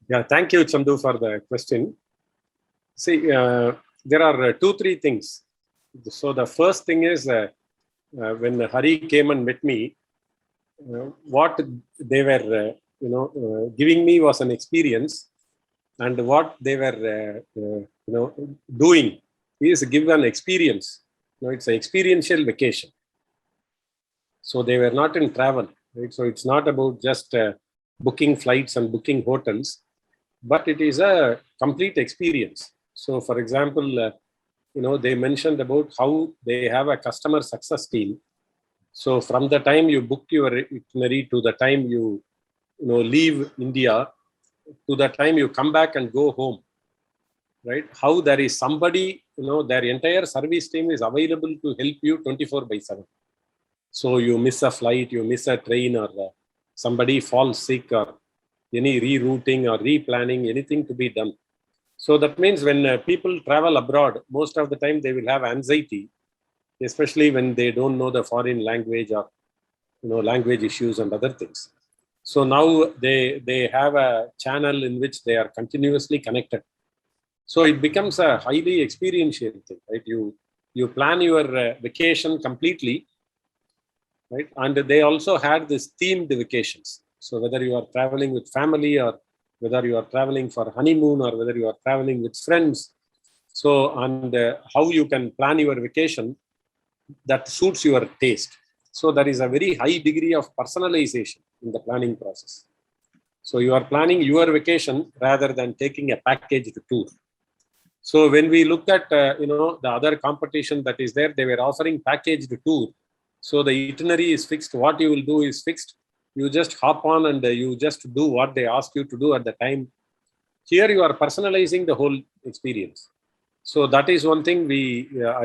Yeah, thank you, Chandu, for the question. See, there are 2-3 things. So the first thing is when Hari came and met me, what they were giving me was an experience, and what they were doing is give an experience. It's an experiential vacation. So they were not in travel, right? So it's not about just booking flights and booking hotels, but it is a complete experience. So for example, they mentioned about how they have a customer success team. So from the time you book your itinerary to the time you leave India, to the time you come back and go home, right? How there is somebody, their entire service team is available to help you 24/7. So you miss a flight, you miss a train, or somebody falls sick, or any rerouting or replanning, anything to be done. So that means when people travel abroad, most of the time they will have anxiety, especially when they don't know the foreign language, or language issues and other things. So now they have a channel in which they are continuously connected. So it becomes a highly experiential thing, right? You plan your vacation completely, right? And they also had this themed vacations. So whether you are traveling with family, or whether you are traveling for honeymoon, or whether you are traveling with friends, so and how you can plan your vacation that suits your taste. So there is a very high degree of personalization in the planning process. So you are planning your vacation rather than taking a packaged tour. So when we look at the other competition that is there, they were offering packaged tour. So the itinerary is fixed. What you will do is fixed. You just hop on and you just do what they ask you to do at the time. Here you are personalizing the whole experience. So that is one thing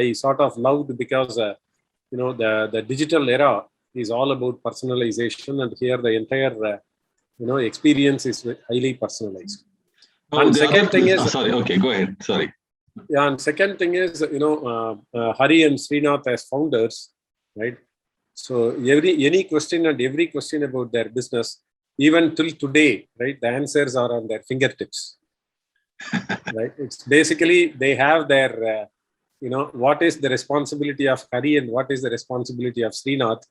I sort of loved, because the digital era is all about personalization, and here the entire experience is highly personalized. And second thing is, sorry, okay, go ahead. Sorry. Yeah, and second thing is, Hari and Srinath as founders, right? So any question and every question about their business, even till today, right, the answers are on their fingertips. Right? It's basically they have their, what is the responsibility of Hari and what is the responsibility of Srinath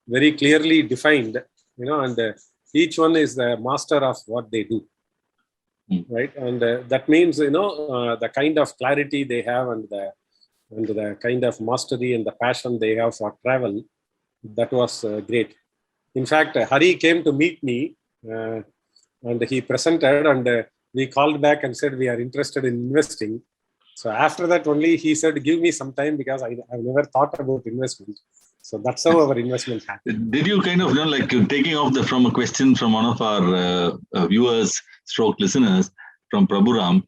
very clearly defined, and each one is the master of what they do. Right, and that means the kind of clarity they have and the kind of mastery and the passion they have for travel, that was great. In fact, Hari came to meet me and he presented, and we called back and said we are interested in investing. So after that only he said, give me some time, because I've never thought about investment. So that's how our investment happened. Did you kind of, like taking off from a question from one of our viewers / listeners from Prabhuram,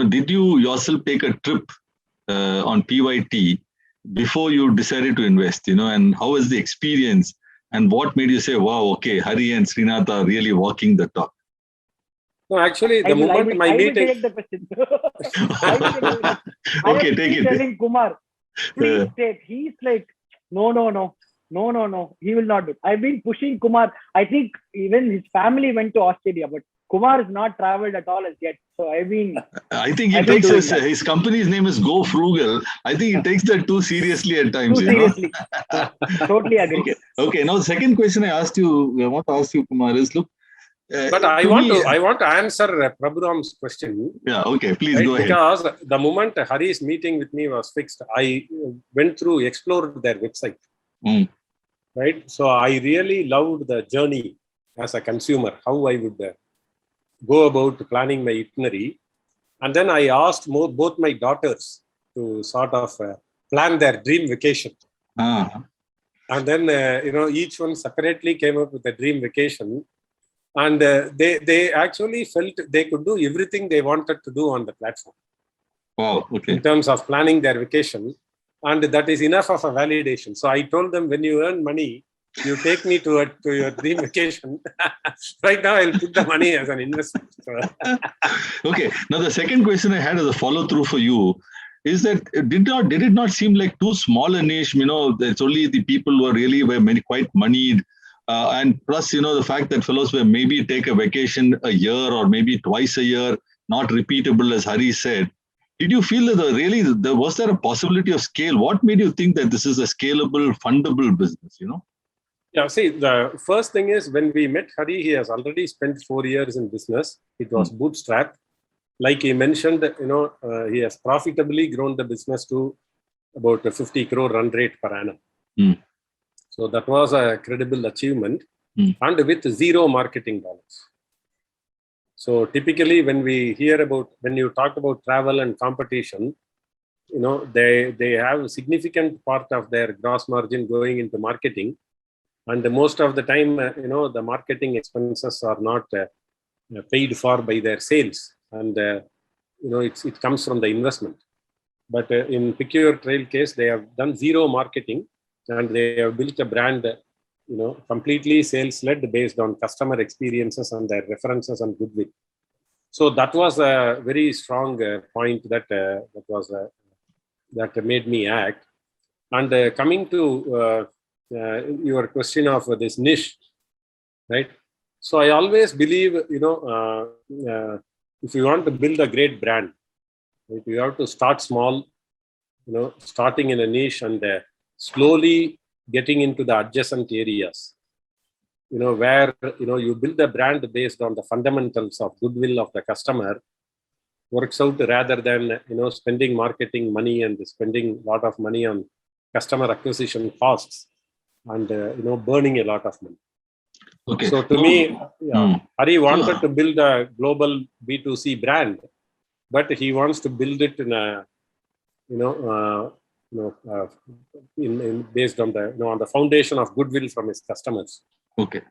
did you yourself take a trip on PYT before you decided to invest, and how was the experience, and what made you say, wow, okay, Hari and Srinath are really walking the talk? No, actually, the moment my meeting. I will take the question. Okay, take it. Telling Kumar, please take. He's like, no. He will not do it. I've been pushing Kumar. I think even his family went to Australia, but Kumar has not traveled at all as yet. So I think he takes his company's name is Go Frugal. I think he takes that too seriously at times. Too seriously. Totally agree. Okay. Now, the second question I want to ask you, Kumar, is look. But I want to answer Prabhuram's question. Yeah. Okay. Please go ahead. Because the moment Hari's meeting with me was fixed, I explored their website. Right. So I really loved the journey as a consumer, how I would go about planning my itinerary. And then I asked both my daughters to sort of plan their dream vacation. And then, each one separately came up with a dream vacation. And they actually felt they could do everything they wanted to do on the platform. Wow, okay. In terms of planning their vacation. And that is enough of a validation. So I told them, when you earn money, you take me to your dream vacation. Right now, I'll put the money as an investment. Okay. Now, the second question I had as a follow-through for you is that did it not seem like too small a niche? It's only the people who were quite moneyed. And plus, the fact that fellows were maybe take a vacation a year or maybe twice a year, not repeatable, as Hari said. Did you feel that was there a possibility of scale? What made you think that this is a scalable, fundable business, Yeah, see, the first thing is, when we met Hari, he has already spent 4 years in business. It was bootstrapped. Like he mentioned, he has profitably grown the business to about a 50 crore run rate per annum. So that was a credible achievement, and with zero marketing dollars. So typically, when you talk about travel and competition, they have a significant part of their gross margin going into marketing, and most of the time, the marketing expenses are not paid for by their sales, and it comes from the investment. But in Pick Your Trail case, they have done zero marketing. And they have built a brand, completely sales-led based on customer experiences and their references and goodwill. So that was a very strong point that made me act. And coming to your question of this niche, right? So I always believe, if you want to build a great brand, right, you have to start small, starting in a niche and slowly getting into the adjacent areas, where, you build a brand based on the fundamentals of goodwill of the customer, works out rather than, spending marketing money and spending a lot of money on customer acquisition costs. and burning a lot of money. Okay. So to me, Hari wanted to build a global B2C brand, but he wants to build it in a based on the on the foundation of goodwill from his customers. Okay.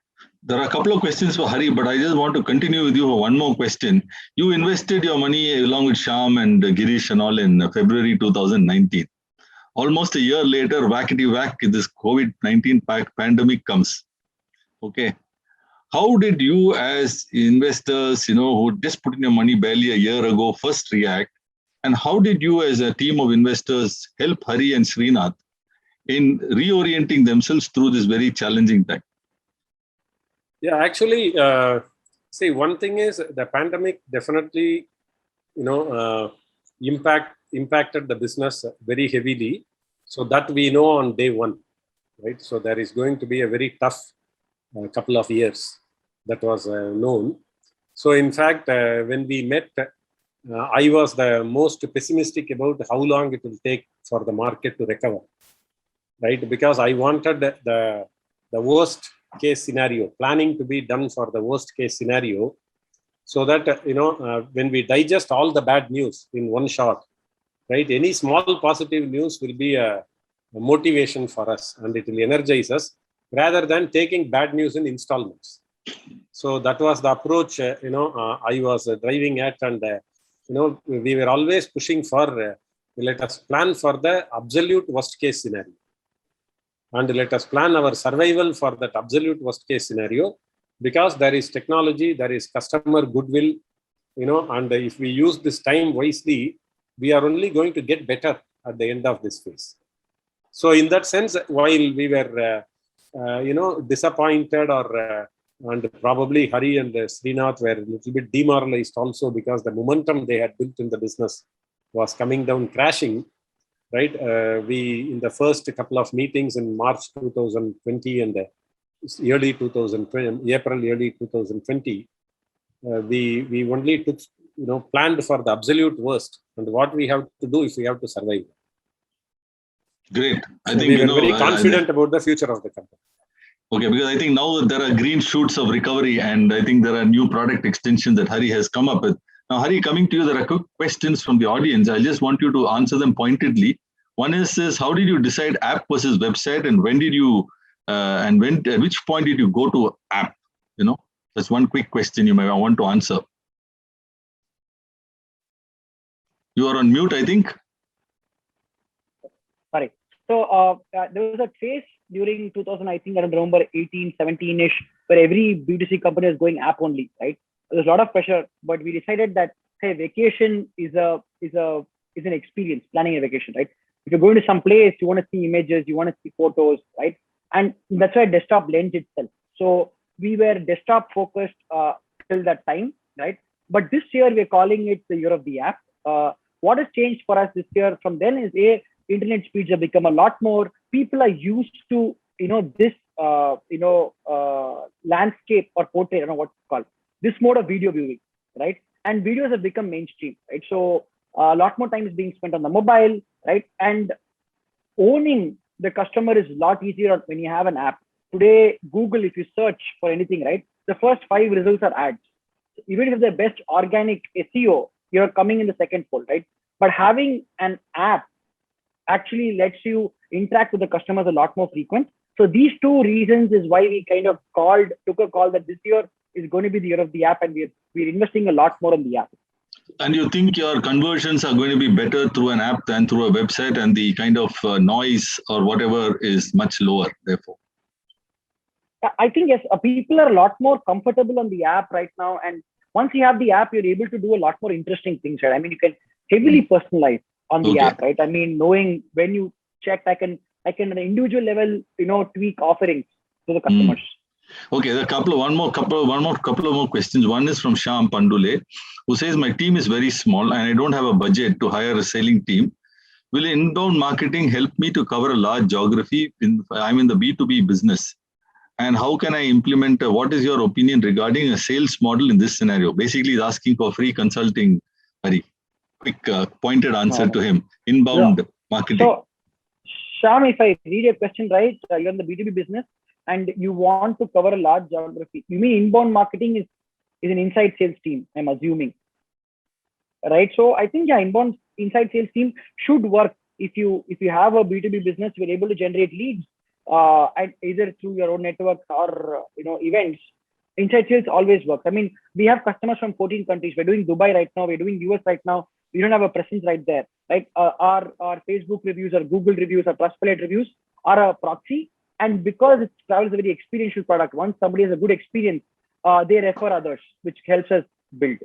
There are a couple of questions for Hari, but I just want to continue with you for one more question. You invested your money along with Shyam and Girish and all in February 2019. Almost a year later, whackety whack, this COVID-19 pandemic comes. Okay. How did you as investors, who just put in your money barely a year ago, first react? And how did you as a team of investors help Hari and Srinath in reorienting themselves through this very challenging time? Yeah, actually, see, one thing is the pandemic definitely, impacted the business very heavily. So that we know on day one, right? So there is going to be a very tough couple of years that was known. So in fact, when we met, I was the most pessimistic about how long it will take for the market to recover, right? Because I wanted the worst case scenario, planning to be done for the worst case scenario, so that when we digest all the bad news in one shot, right, any small positive news will be a motivation for us and it will energize us rather than taking bad news in installments. So that was the approach I was driving at, and we were always pushing for let us plan for the absolute worst case scenario. And let us plan our survival for that absolute worst case scenario, because there is technology, there is customer goodwill, and if we use this time wisely, we are only going to get better at the end of this phase. So in that sense, while we were, disappointed and probably Hari and Srinath were a little bit demoralized also because the momentum they had built in the business was coming down crashing. Right, we in the first couple of meetings in March 2020 and early 2020, April early 2020, we only took planned for the absolute worst and what we have to do if we have to survive. Great. I so think we were very confident about the future of the company. Okay, because I think now there are green shoots of recovery, and I think there are new product extensions that Hari has come up with. Now, Hari, coming to you, there are quick questions from the audience. I just want you to answer them pointedly. One is how did you decide app versus website, and when did you, at which point did you go to app? That's one quick question you may want to answer. You are on mute, I think. Sorry. So there was a phase during 2000, I think I remember 18, 17-ish, where every B2C company is going app only, right? There's a lot of pressure, but we decided that, hey, vacation is an experience, planning a vacation, right? If you're going to some place, you want to see images, you want to see photos, right? And that's why desktop lends itself. So we were desktop focused till that time, right? But this year we're calling it the year of the app. What has changed for us this year from then is internet speeds have become a lot more. People are used to this landscape or portrait, I don't know what it's called, this mode of video viewing, right? And videos have become mainstream, right? So a lot more time is being spent on the mobile, right? And owning the customer is a lot easier when you have an app. Today, Google, if you search for anything, right, the first 5 results are ads. Even if they're best organic SEO, you're coming in the second fold, right? But having an app actually lets you interact with the customers a lot more frequent. So these 2 reasons is why we kind of took a call that this year is going to be the year of the app, and we're investing a lot more in the app. And you think your conversions are going to be better through an app than through a website, and the kind of noise or whatever is much lower, therefore? I think, yes, people are a lot more comfortable on the app right now. And once you have the app, you're able to do a lot more interesting things, right? I mean, you can heavily personalize on the app, right? I mean, knowing when you check, I can at an individual level, tweak offerings to the customers. Okay, there are one more couple of more questions. One is from Shyam Pandule, who says, my team is very small and I don't have a budget to hire a selling team. Will inbound marketing help me to cover a large geography? I'm in the B2B business. And how can I implement, what is your opinion regarding a sales model in this scenario? Basically, he's asking for free consulting. Very quick, pointed answer to him. Inbound marketing. So, Shyam, if I read your question right, you're in the B2B business and you want to cover a large geography. You mean inbound marketing is an inside sales team, I'm assuming, right? So I think yeah, inbound inside sales team should work if you have a B2B business, you're able to generate leads and either through your own network or events. Inside sales always works. I mean, we have customers from 14 countries. We're doing Dubai right now. We're doing US right now. We don't have a presence right there, right? Our Facebook reviews, or Google reviews, or Trustpilot reviews are a proxy. And because it travels a very experiential product, once somebody has a good experience, they refer others, which helps us build.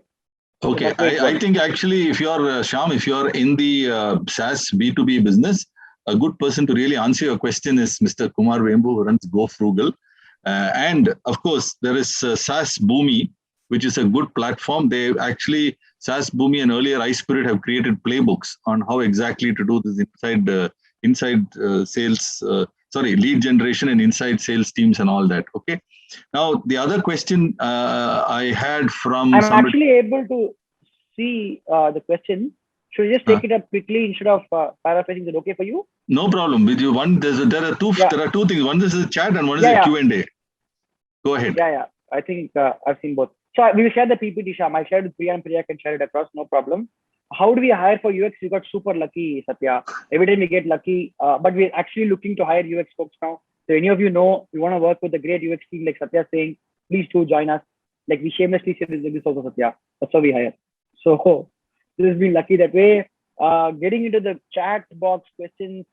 Okay, I think actually, if you're Shyam, if you're in the SaaS B2B business, a good person to really answer your question is Mr. Kumar Vembu, who runs GoFrugal. And of course, there is SaaS Boomi, which is a good platform. They actually, SaaS Boomi and earlier iSpirit have created playbooks on how exactly to do this lead generation and inside sales teams and all that. Okay. Now, the other question I had from I'm actually able to see the question. Should we just take it up quickly instead of paraphrasing? Is it okay for you? No problem. With you, there are two things. One is a chat and one is a Q&A. Go ahead. Yeah. I think I've seen both. So we will share the PPT, Shyam. I shared with Priya and Priya can share it across, no problem. How do we hire for UX? We got super lucky, Satya. Every time we get lucky, but we're actually looking to hire UX folks now. So any of you know, we want to work with a great UX team like Satya saying, please do join us. Like we shamelessly say this also, Satya. That's how we hire. So this has been lucky that way. Getting into the chat box questions,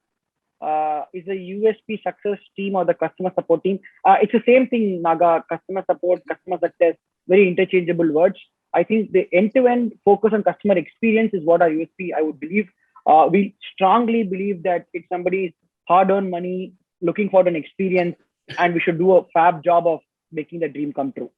is the USP success team or the customer support team? It's the same thing, Naga. Customer support, customer success, very interchangeable words. I think the end-to-end focus on customer experience is what our USP, I would believe. We strongly believe that it's somebody's hard-earned money looking for an experience, and we should do a fab job of making the dream come true,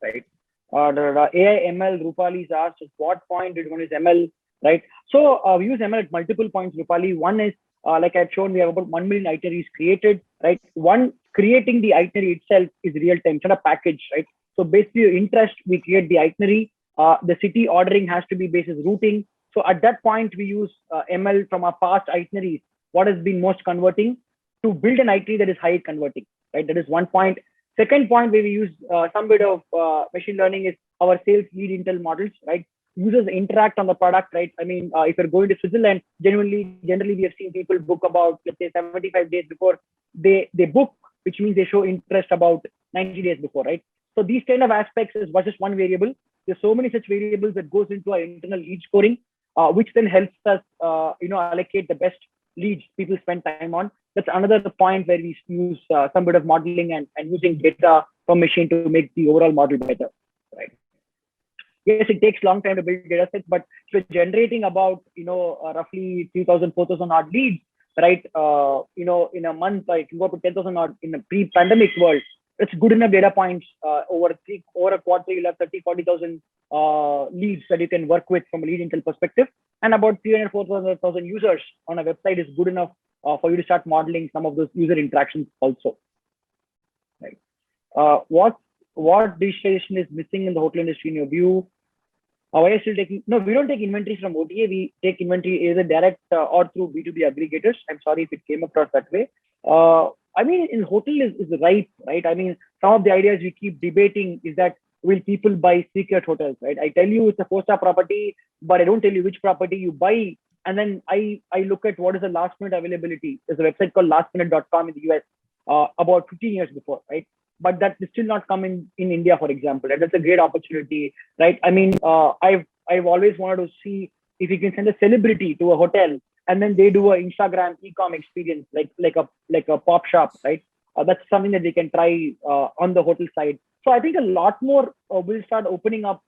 right? AI ML, Rupali is asked, at what point did one use ML, right? So we use ML at multiple points, Rupali. One is, like I've shown, we have about 1 million itineraries created, right? One, creating the itinerary itself is real time, it's not a package, right? So based on your interest, we create the itinerary. The city ordering has to be based on routing. So at that point, we use ML from our past itineraries, what has been most converting, to build an itinerary that is high converting, right? That is one point. Second point where we use some bit of machine learning is our sales lead intel models, right? Users interact on the product, right? I mean, if you're going to Switzerland, generally we have seen people book about, let's say, 75 days before they book, which means they show interest about 90 days before, right? So these kind of aspects is just one variable. There's so many such variables that goes into our internal lead scoring, which then helps us, allocate the best leads people spend time on. That's another point where we use some bit of modeling and using data from machine to make the overall model better, right? Yes, it takes long time to build data sets, but if you're generating about, roughly 3,000, 4,000 odd leads, right? In a month, I can go up to 10,000 odd in a pre-pandemic world. It's good enough data points. Over a quarter, you'll have 30, 40,000 leads that you can work with from a lead intel perspective. And about 300, 4,000 users on a website is good enough for you to start modeling some of those user interactions also. Right? What digitization is missing in the hotel industry in your view? Why are you still taking? No, we don't take inventory from OTA. We take inventory either direct or through B2B aggregators. I'm sorry if it came across that way. I mean, in hotel is right? I mean, some of the ideas we keep debating is that will people buy secret hotels, right? I tell you it's a 4-star property, but I don't tell you which property you buy. And then I look at what is the last minute availability. There's a website called lastminute.com in the US about 15 years before, right? But that is still not coming in India, for example. And that's a great opportunity, right? I mean, I've always wanted to see if you can send a celebrity to a hotel and then they do an Instagram e-com experience, like a pop shop, right? That's something that they can try on the hotel side. So I think a lot more will start opening up,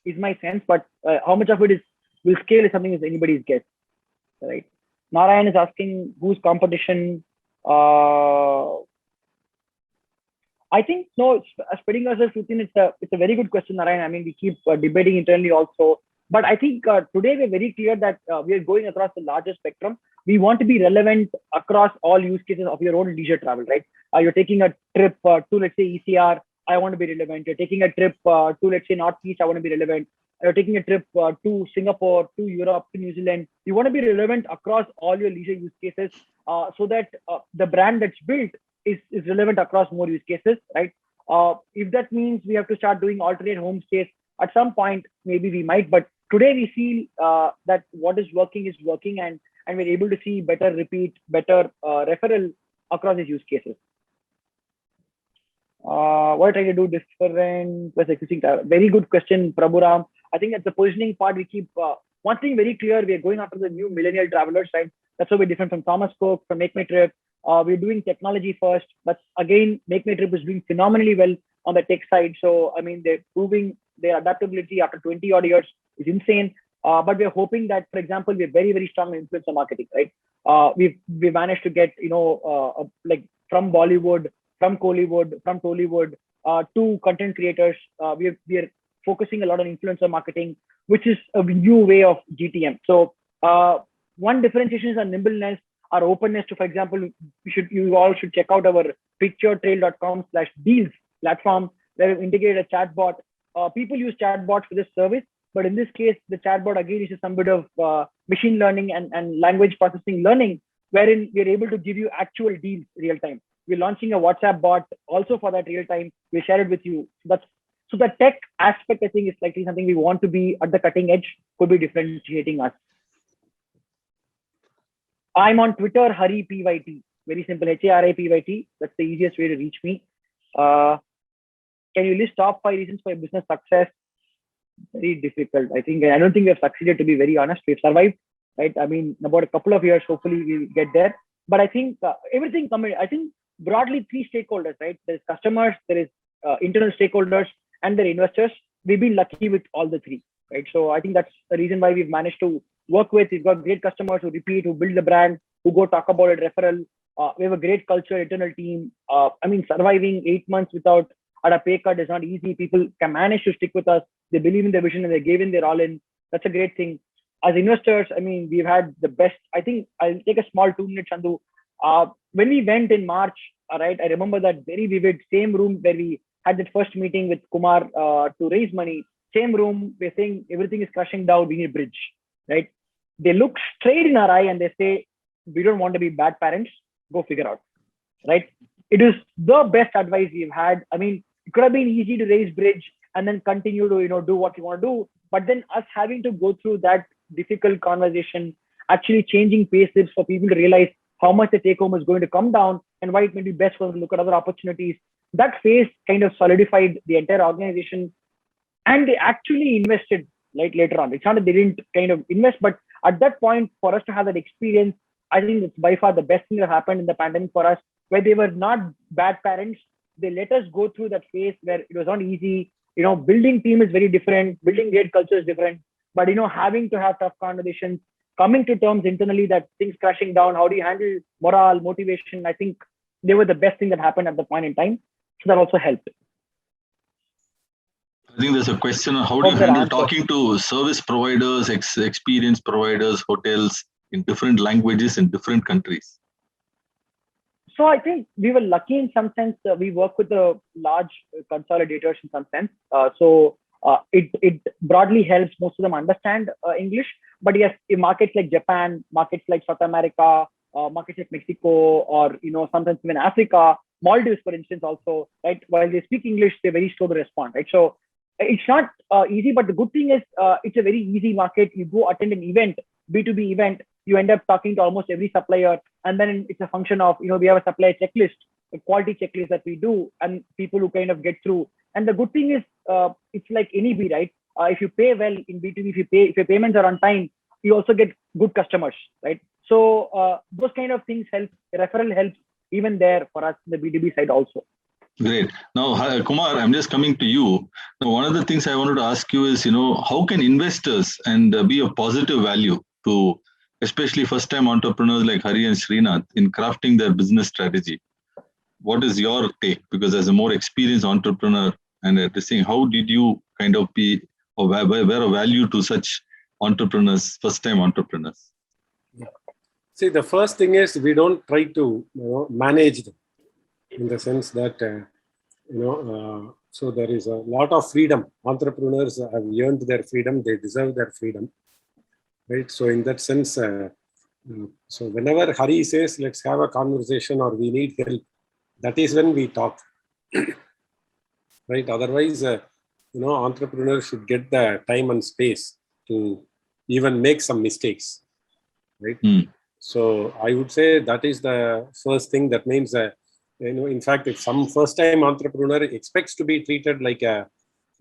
is my sense. But how much of it will scale is something is anybody's guess, right? Narayan is asking who's competition. I think spreading ourselves within it's a very good question, Narayan. I mean, we keep debating internally also. But I think today we're very clear that we are going across the larger spectrum. We want to be relevant across all use cases of your own leisure travel, right? You're taking a trip to, let's say, ECR, I want to be relevant. You're taking a trip to, let's say, Northeast, I want to be relevant. you're taking a trip to Singapore, to Europe, to New Zealand. You want to be relevant across all your leisure use cases, so that the brand that's built is relevant across more use cases, right? If that means we have to start doing alternate homestays at some point, maybe we might. But today we feel that what is working, and we're able to see better repeat, better referral across these use cases. What are trying to do different plus existing? Very good question, Prabhuram. I think at the positioning part, we keep one thing very clear: we are going after the new millennial travelers, right? That's why we're different from Thomas Cook, from Make My Trip. We're doing technology first, but again, Make My Trip is doing phenomenally well on the tech side. So I mean, they're proving their adaptability after 20 odd years is insane. But we're hoping that, for example, we're very strong in influencer marketing, right? We've managed to get like from Bollywood, from Kollywood, from Tollywood, to content creators. We are focusing a lot on influencer marketing, which is a new way of GTM. So one differentiation is our nimbleness, our openness to, for example, you all should check out our picturetrail.com/deals platform, where we've integrated a chatbot. People use chatbots for this service, but in this case, the chatbot again is some bit of machine learning and language processing learning, wherein we're able to give you actual deals real time. We're launching a WhatsApp bot also for that real time. We'll share it with you. So the tech aspect, I think, is likely something we want to be at the cutting edge, could be differentiating us. I'm on Twitter, Hari PYT. Very simple, HARIPYT. That's the easiest way to reach me. Can you list top 5 reasons for your business success? Very difficult. I don't think we have succeeded, to be very honest. We've survived, right? I mean, in about a couple of years, hopefully we'll get there. But I think everything, I think broadly 3 stakeholders, right? There's customers, there is internal stakeholders, and there are investors. We've been lucky with all the 3, right? So I think that's the reason why we've managed to work with. We've got great customers who repeat, who build the brand, who go talk about it, referral. We have a great culture, internal team. I mean, surviving 8 months without a pay cut is not easy. People can manage to stick with us. They believe in their vision and they gave in their all in. That's a great thing. As investors, I mean, we've had the best. I think I'll take a small 2-minute, Chandu. When we went in March, right, I remember that very vivid, same room where we had that first meeting with Kumar to raise money. Same room, we're saying everything is crashing down, we need a bridge, right? They look straight in our eye and they say, we don't want to be bad parents, go figure out, right? It is the best advice we've had. I mean, it could have been easy to raise bridge and then continue to, do what you want to do. But then us having to go through that difficult conversation, actually changing paces for people to realize how much the take home is going to come down and why it may be best for them to look at other opportunities. That phase kind of solidified the entire organization, and they actually invested later on. It's not that they didn't kind of invest, but at that point, for us to have that experience, I think it's by far the best thing that happened in the pandemic for us, where they were not bad parents. They let us go through that phase where it was not easy. Building team is very different. Building great culture is different. But, having to have tough conversations, coming to terms internally that things crashing down, how do you handle morale, motivation? I think they were the best thing that happened at the point in time. So that also helped. I think there's a question on how do you handle talking to service providers, experience providers, hotels in different languages in different countries? So I think we were lucky in some sense. We work with the large consolidators in some sense. So it broadly helps most of them understand English. But yes, in markets like Japan, markets like South America, markets like Mexico, or sometimes even Africa, Maldives, for instance, also, right? While they speak English, they're very slow to respond, right? So it's not easy, but the good thing is it's a very easy market. You go attend an event, B2B event, you end up talking to almost every supplier, and then it's a function of, we have a supplier checklist, a quality checklist that we do, and people who kind of get through. And the good thing is, it's like any B, right? If you pay well in B2B, if your payments are on time, you also get good customers, right? So those kind of things help. Referral helps even there for us, the B2B side also. Great. Now, Kumar, I'm just coming to you. Now, one of the things I wanted to ask you is, how can investors and be of positive value to especially first-time entrepreneurs like Hari and Srinath in crafting their business strategy? What is your take? Because as a more experienced entrepreneur and at this thing, how did you kind of be or wear a value to such entrepreneurs, first-time entrepreneurs? Yeah. See, the first thing is we don't try to manage them, in the sense that so there is a lot of freedom. Entrepreneurs have earned their freedom; they deserve their freedom, right? So in that sense, so whenever Hari says, "Let's have a conversation," or "We need help," that is when we talk, right? Otherwise, entrepreneurs should get the time and space to even make some mistakes, right? So I would say that is the first thing. That means, in fact, if some first-time entrepreneur expects to be treated like a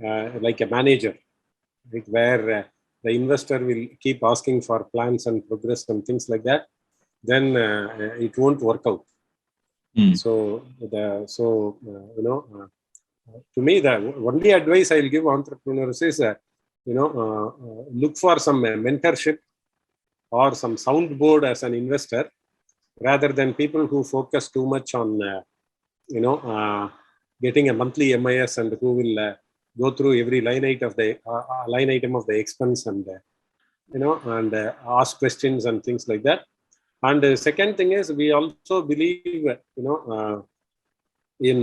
manager, right, where the investor will keep asking for plans and progress and things like that, then it won't work out. So to me, the only advice I'll give entrepreneurs is, look for some mentorship or some soundboard as an investor, rather than people who focus too much on, getting a monthly MIS and who will go through every line item of the expense and, and ask questions and things like that. And the second thing is, we also believe, in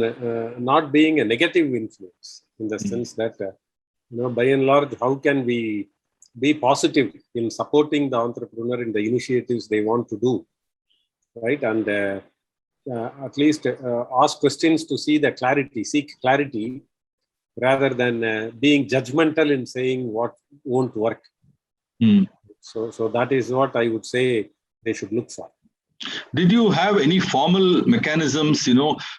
not being a negative influence, in the sense that, by and large, how can we be positive in supporting the entrepreneur in the initiatives they want to do, right? And at least ask questions to seek clarity, rather than being judgmental in saying what won't work. So that is what I would say they should look for. Did you have any formal mechanisms,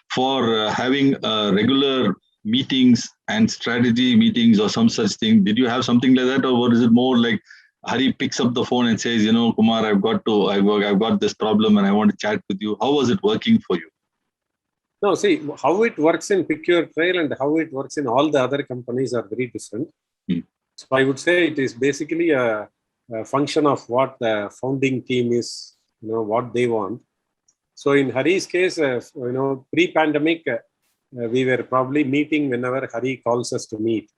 for having regular meetings and strategy meetings or some such thing? Did you have something like that, or is it more like Hari picks up the phone and says, Kumar, I've got this problem and I want to chat with you? How was it working for you? No, see, how it works in Pick Your Trail and how it works in all the other companies are very different. So I would say it is basically a function of what the founding team is, what they want. So in Hari's case, pre-pandemic, we were probably meeting whenever Hari calls us to meet.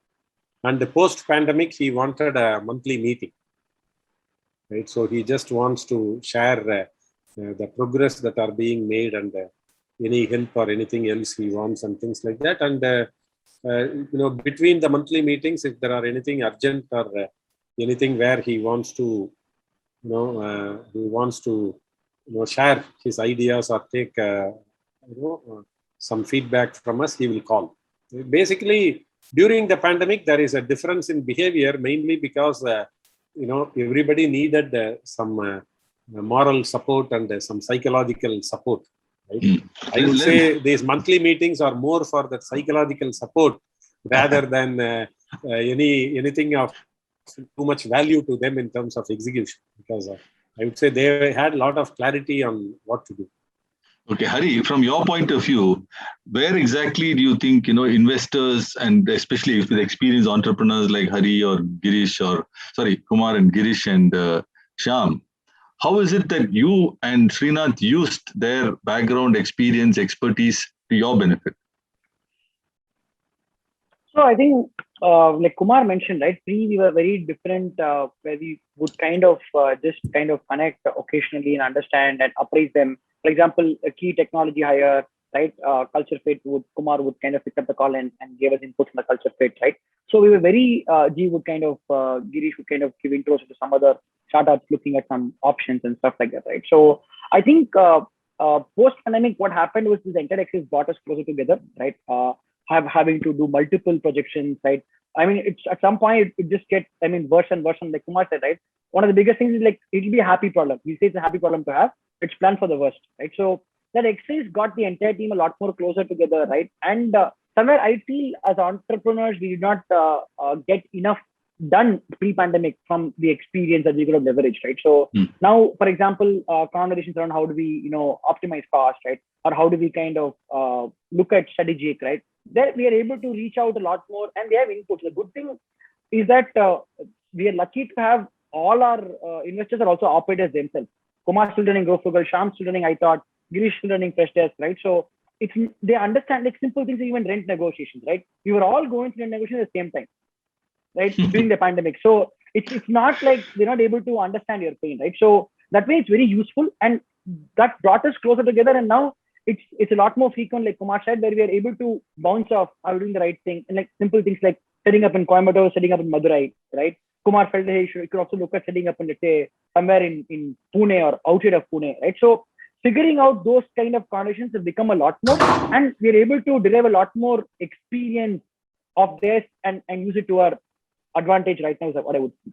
And post-pandemic, he wanted a monthly meeting, right? So he just wants to share the progress that are being made and any help or anything else he wants and things like that. And, between the monthly meetings, if there are anything urgent or anything where he wants to, share his ideas or take, some feedback from us, he will call. Basically, during the pandemic, there is a difference in behavior, mainly because, everybody needed some moral support and some psychological support. Right? I would say these monthly meetings are more for the psychological support rather than anything of too much value to them in terms of execution, because I would say they had a lot of clarity on what to do. Okay, Hari, from your point of view, where exactly do you think, investors and especially with experienced entrepreneurs like Hari or Kumar and Girish and Shyam, how is it that you and Srinath used their background, experience, expertise to your benefit? So I think, like Kumar mentioned, right, we were very different, where we would kind of just connect occasionally and understand and appraise them. For example, a key technology hire, right, culture fit, Kumar would kind of pick up the call and give us inputs on the culture fit, right? So we were very, Girish would kind of give intros to some other startups looking at some options and stuff like that, right? So I think post-pandemic, what happened was this entire access brought us closer together, right? Having to do multiple projections, right? I mean, it's at some point it just gets, worse and worse. And like Kumar said, right? One of the biggest things is like, it'll be a happy problem. We say it's a happy problem to have. It's planned for the worst, right? So that exercise got the entire team a lot more closer together, right? And somewhere I feel as entrepreneurs, we did not get enough done pre-pandemic from the experience that we could have leveraged, right? So now, for example, conversations around how do we, optimize cost, right? Or how do we kind of look at strategic, right? There we are able to reach out a lot more and they have inputs. The good thing is that we are lucky to have all our investors are also operators themselves. Kumar still running GrowFrugal, Shyam still running iThought, Girish still running Freshdesk, right? So they understand like simple things, even rent negotiations, right? We were all going through negotiations at the same time, right? During the pandemic. So it's not like they're not able to understand your pain, right? So that way it's very useful and that brought us closer together. And now it's a lot more frequent, like Kumar said, where we are able to bounce off, are we doing the right thing? And like simple things like setting up in Coimbatore, setting up in Madurai, right? Kumar felt that he could also look at setting up in, let's say, somewhere in Pune or outside of Pune, right? So figuring out those kind of conditions has become a lot more, and we're able to derive a lot more experience of this and use it to our advantage right now, is what I would say.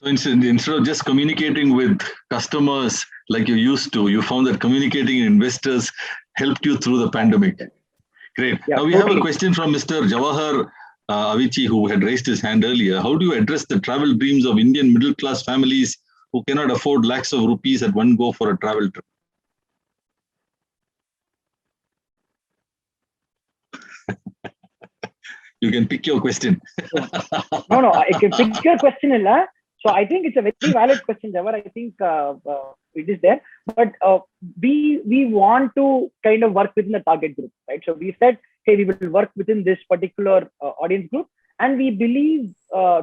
So instead of just communicating with customers like you used to, you found that communicating with investors helped you through the pandemic. Great. Yeah, now we totally. have a question from Mr. Jawahar Avicii, who had raised his hand earlier. How do you address the travel dreams of Indian middle-class families who cannot afford lakhs of rupees at one go for a travel trip? You can pick your question. No, I can pick your question, Illa. So I think it's a very valid question, Jawahar. I think it is there, but we want to kind of work within the target group, right? So we said, hey, we will work within this particular audience group, and we believe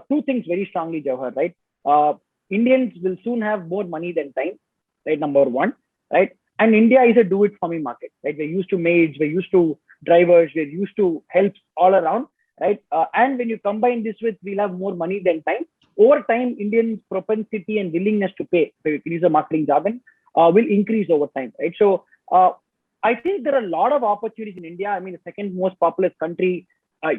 two things very strongly, Jawahar, right? Indians will soon have more money than time, right? Number one, right? And India is a do-it-for-me market, right? We're used to maids, we're used to drivers, we're used to helps all around, right? And when you combine this with we'll have more money than time, over time, Indians' propensity and willingness to pay, so you can use a marketing jargon, will increase over time, right? So I think there are a lot of opportunities in India. I mean, the second most populous country.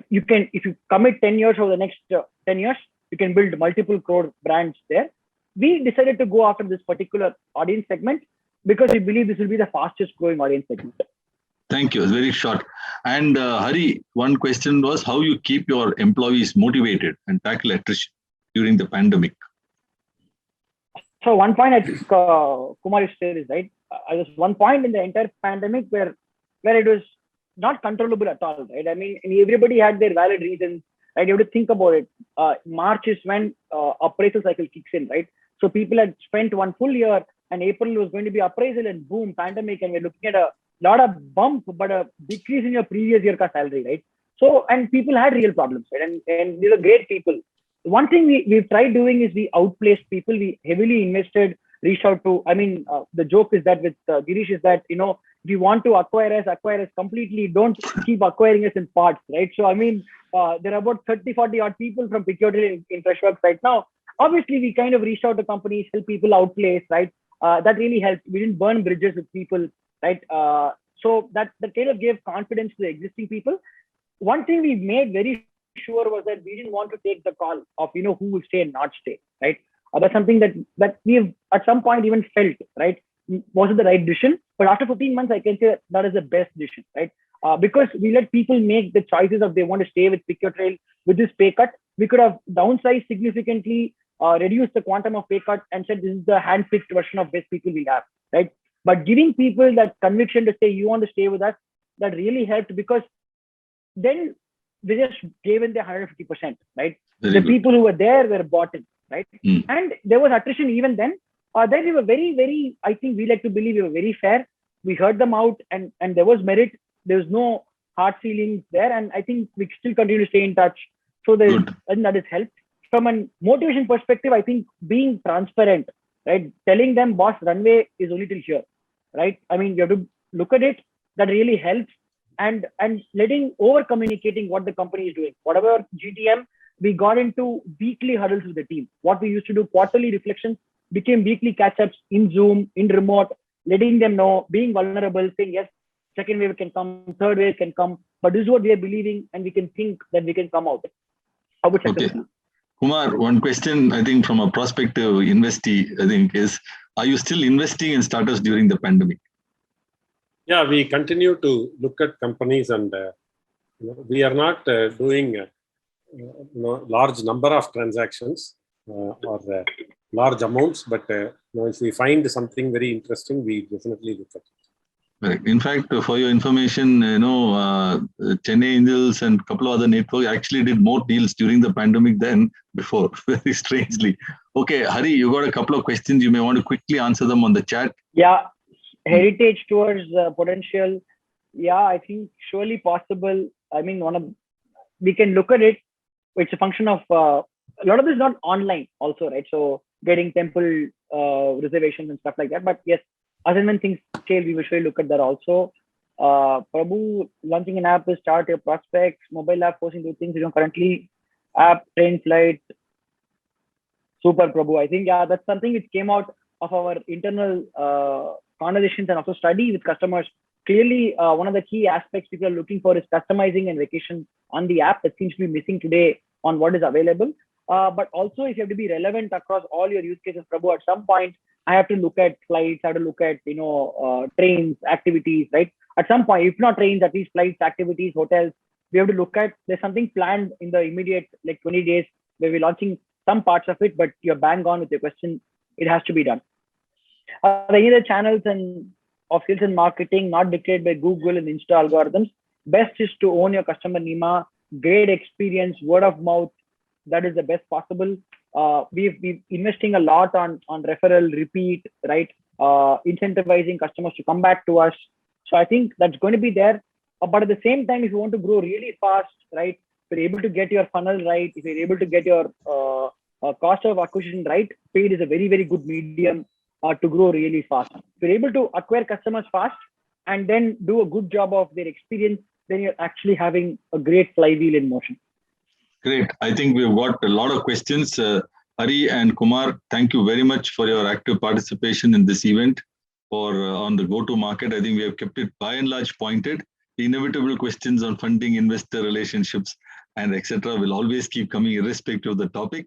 You can, if you commit 10 years over the next 10 years, you can build multiple crore brands there. We decided to go after this particular audience segment because we believe this will be the fastest growing audience segment. Thank you. It's very short. And Hari, one question was how you keep your employees motivated and tackle attrition during the pandemic. So one point I think Kumar said is right. I was one point in the entire pandemic where it was not controllable at all, right? I mean, everybody had their valid reasons, right? You have to think about it. March is when appraisal cycle kicks in, right? So people had spent one full year, and April was going to be appraisal, and boom, pandemic, and we're looking at a lot of bump, but a decrease in your previous year salary, right? So, and people had real problems, right? And these are great people. One thing we've tried doing is we outplaced people. We heavily invested, reached out to, I mean, the joke is that with Girish is that, you know, if you want to acquire us completely, don't keep acquiring us in parts, right? So, I mean, there are about 30, 40 odd people from Picyotrade in Freshworks right now. Obviously, we kind of reached out to companies, help people outplace, right? That really helped. We didn't burn bridges with people, right? So that kind of gave confidence to the existing people. One thing we made very sure was that we didn't want to take the call of, you know, who will stay and not stay, right? That's something that we've at some point even felt, right? Was it the right decision? But after 15 months, I can say that is the best decision, right? Because we let people make the choices of they want to stay with Picyotrade with this pay cut. We could have downsized significantly, reduced the quantum of pay cut, and said this is the hand-picked version of best people we have, right? But giving people that conviction to say you want to stay with us, that really helped, because then they just gave in their 150%, right? The people who were there were bought in, right? And there was attrition even then. Then we were very, very, I think we like to believe we were very fair. We heard them out, and there was merit. There was no hard feelings there. And I think we still continue to stay in touch. So I think that has helped. From a motivation perspective, I think being transparent, right? Telling them, boss, runway is only till here, right? I mean, you have to look at it. That really helps. And letting over communicating what the company is doing. Whatever GTM, we got into weekly huddles with the team. What we used to do, quarterly reflections, became weekly catch-ups in Zoom, in remote, letting them know, being vulnerable, saying, yes, second wave can come, third wave can come, but this is what we are believing, and we can think that we can come out. Okay. Kumar, one question, I think, from a prospective investee, I think, is, are you still investing in startups during the pandemic? Yeah, we continue to look at companies, and we are not doing large number of transactions or large amounts, but if we find something very interesting, we definitely look at it. Right. In fact, for your information, Chennai Angels and a couple of other networks actually did more deals during the pandemic than before, very strangely. Okay, Hari, you got a couple of questions. You may want to quickly answer them on the chat. Yeah, heritage towards potential. Yeah, I think surely possible. I mean, we can look at it. It's a function of a lot of this is not online also, right? So getting temple reservations and stuff like that. But yes, as and when things scale, we will surely look at that also. Prabhu, launching an app is start your prospects, mobile app forcing to things, currently app, train, flight. Super, Prabhu. I think, yeah, that's something which came out of our internal conversations and also study with customers. Clearly, one of the key aspects people are looking for is customizing and vacation on the app that seems to be missing today on what is available. But also, if you have to be relevant across all your use cases, Prabhu, at some point, I have to look at flights, I have to look at, trains, activities, right? At some point, if not trains, at least flights, activities, hotels, we have to look at, there's something planned in the immediate, like 20 days, where we're launching some parts of it, but you're bang on with your question. It has to be done. The other channels and of sales and marketing not dictated by Google and Insta algorithms. Best is to own your customer NEMA, great experience, word of mouth. That is the best possible. We've investing a lot on referral, repeat, right? Incentivizing customers to come back to us. So I think that's going to be there. But at the same time, if you want to grow really fast, right? If you're able to get your funnel right, if you're able to get your cost of acquisition right, paid is a very, very good medium to grow really fast. If you're able to acquire customers fast and then do a good job of their experience, then you're actually having a great flywheel in motion. Great. I think we've got a lot of questions. Hari and Kumar, thank you very much for your active participation in this event on the go-to-market. I think we have kept it by and large pointed. The inevitable questions on funding, investor relationships, and etc. will always keep coming irrespective of the topic.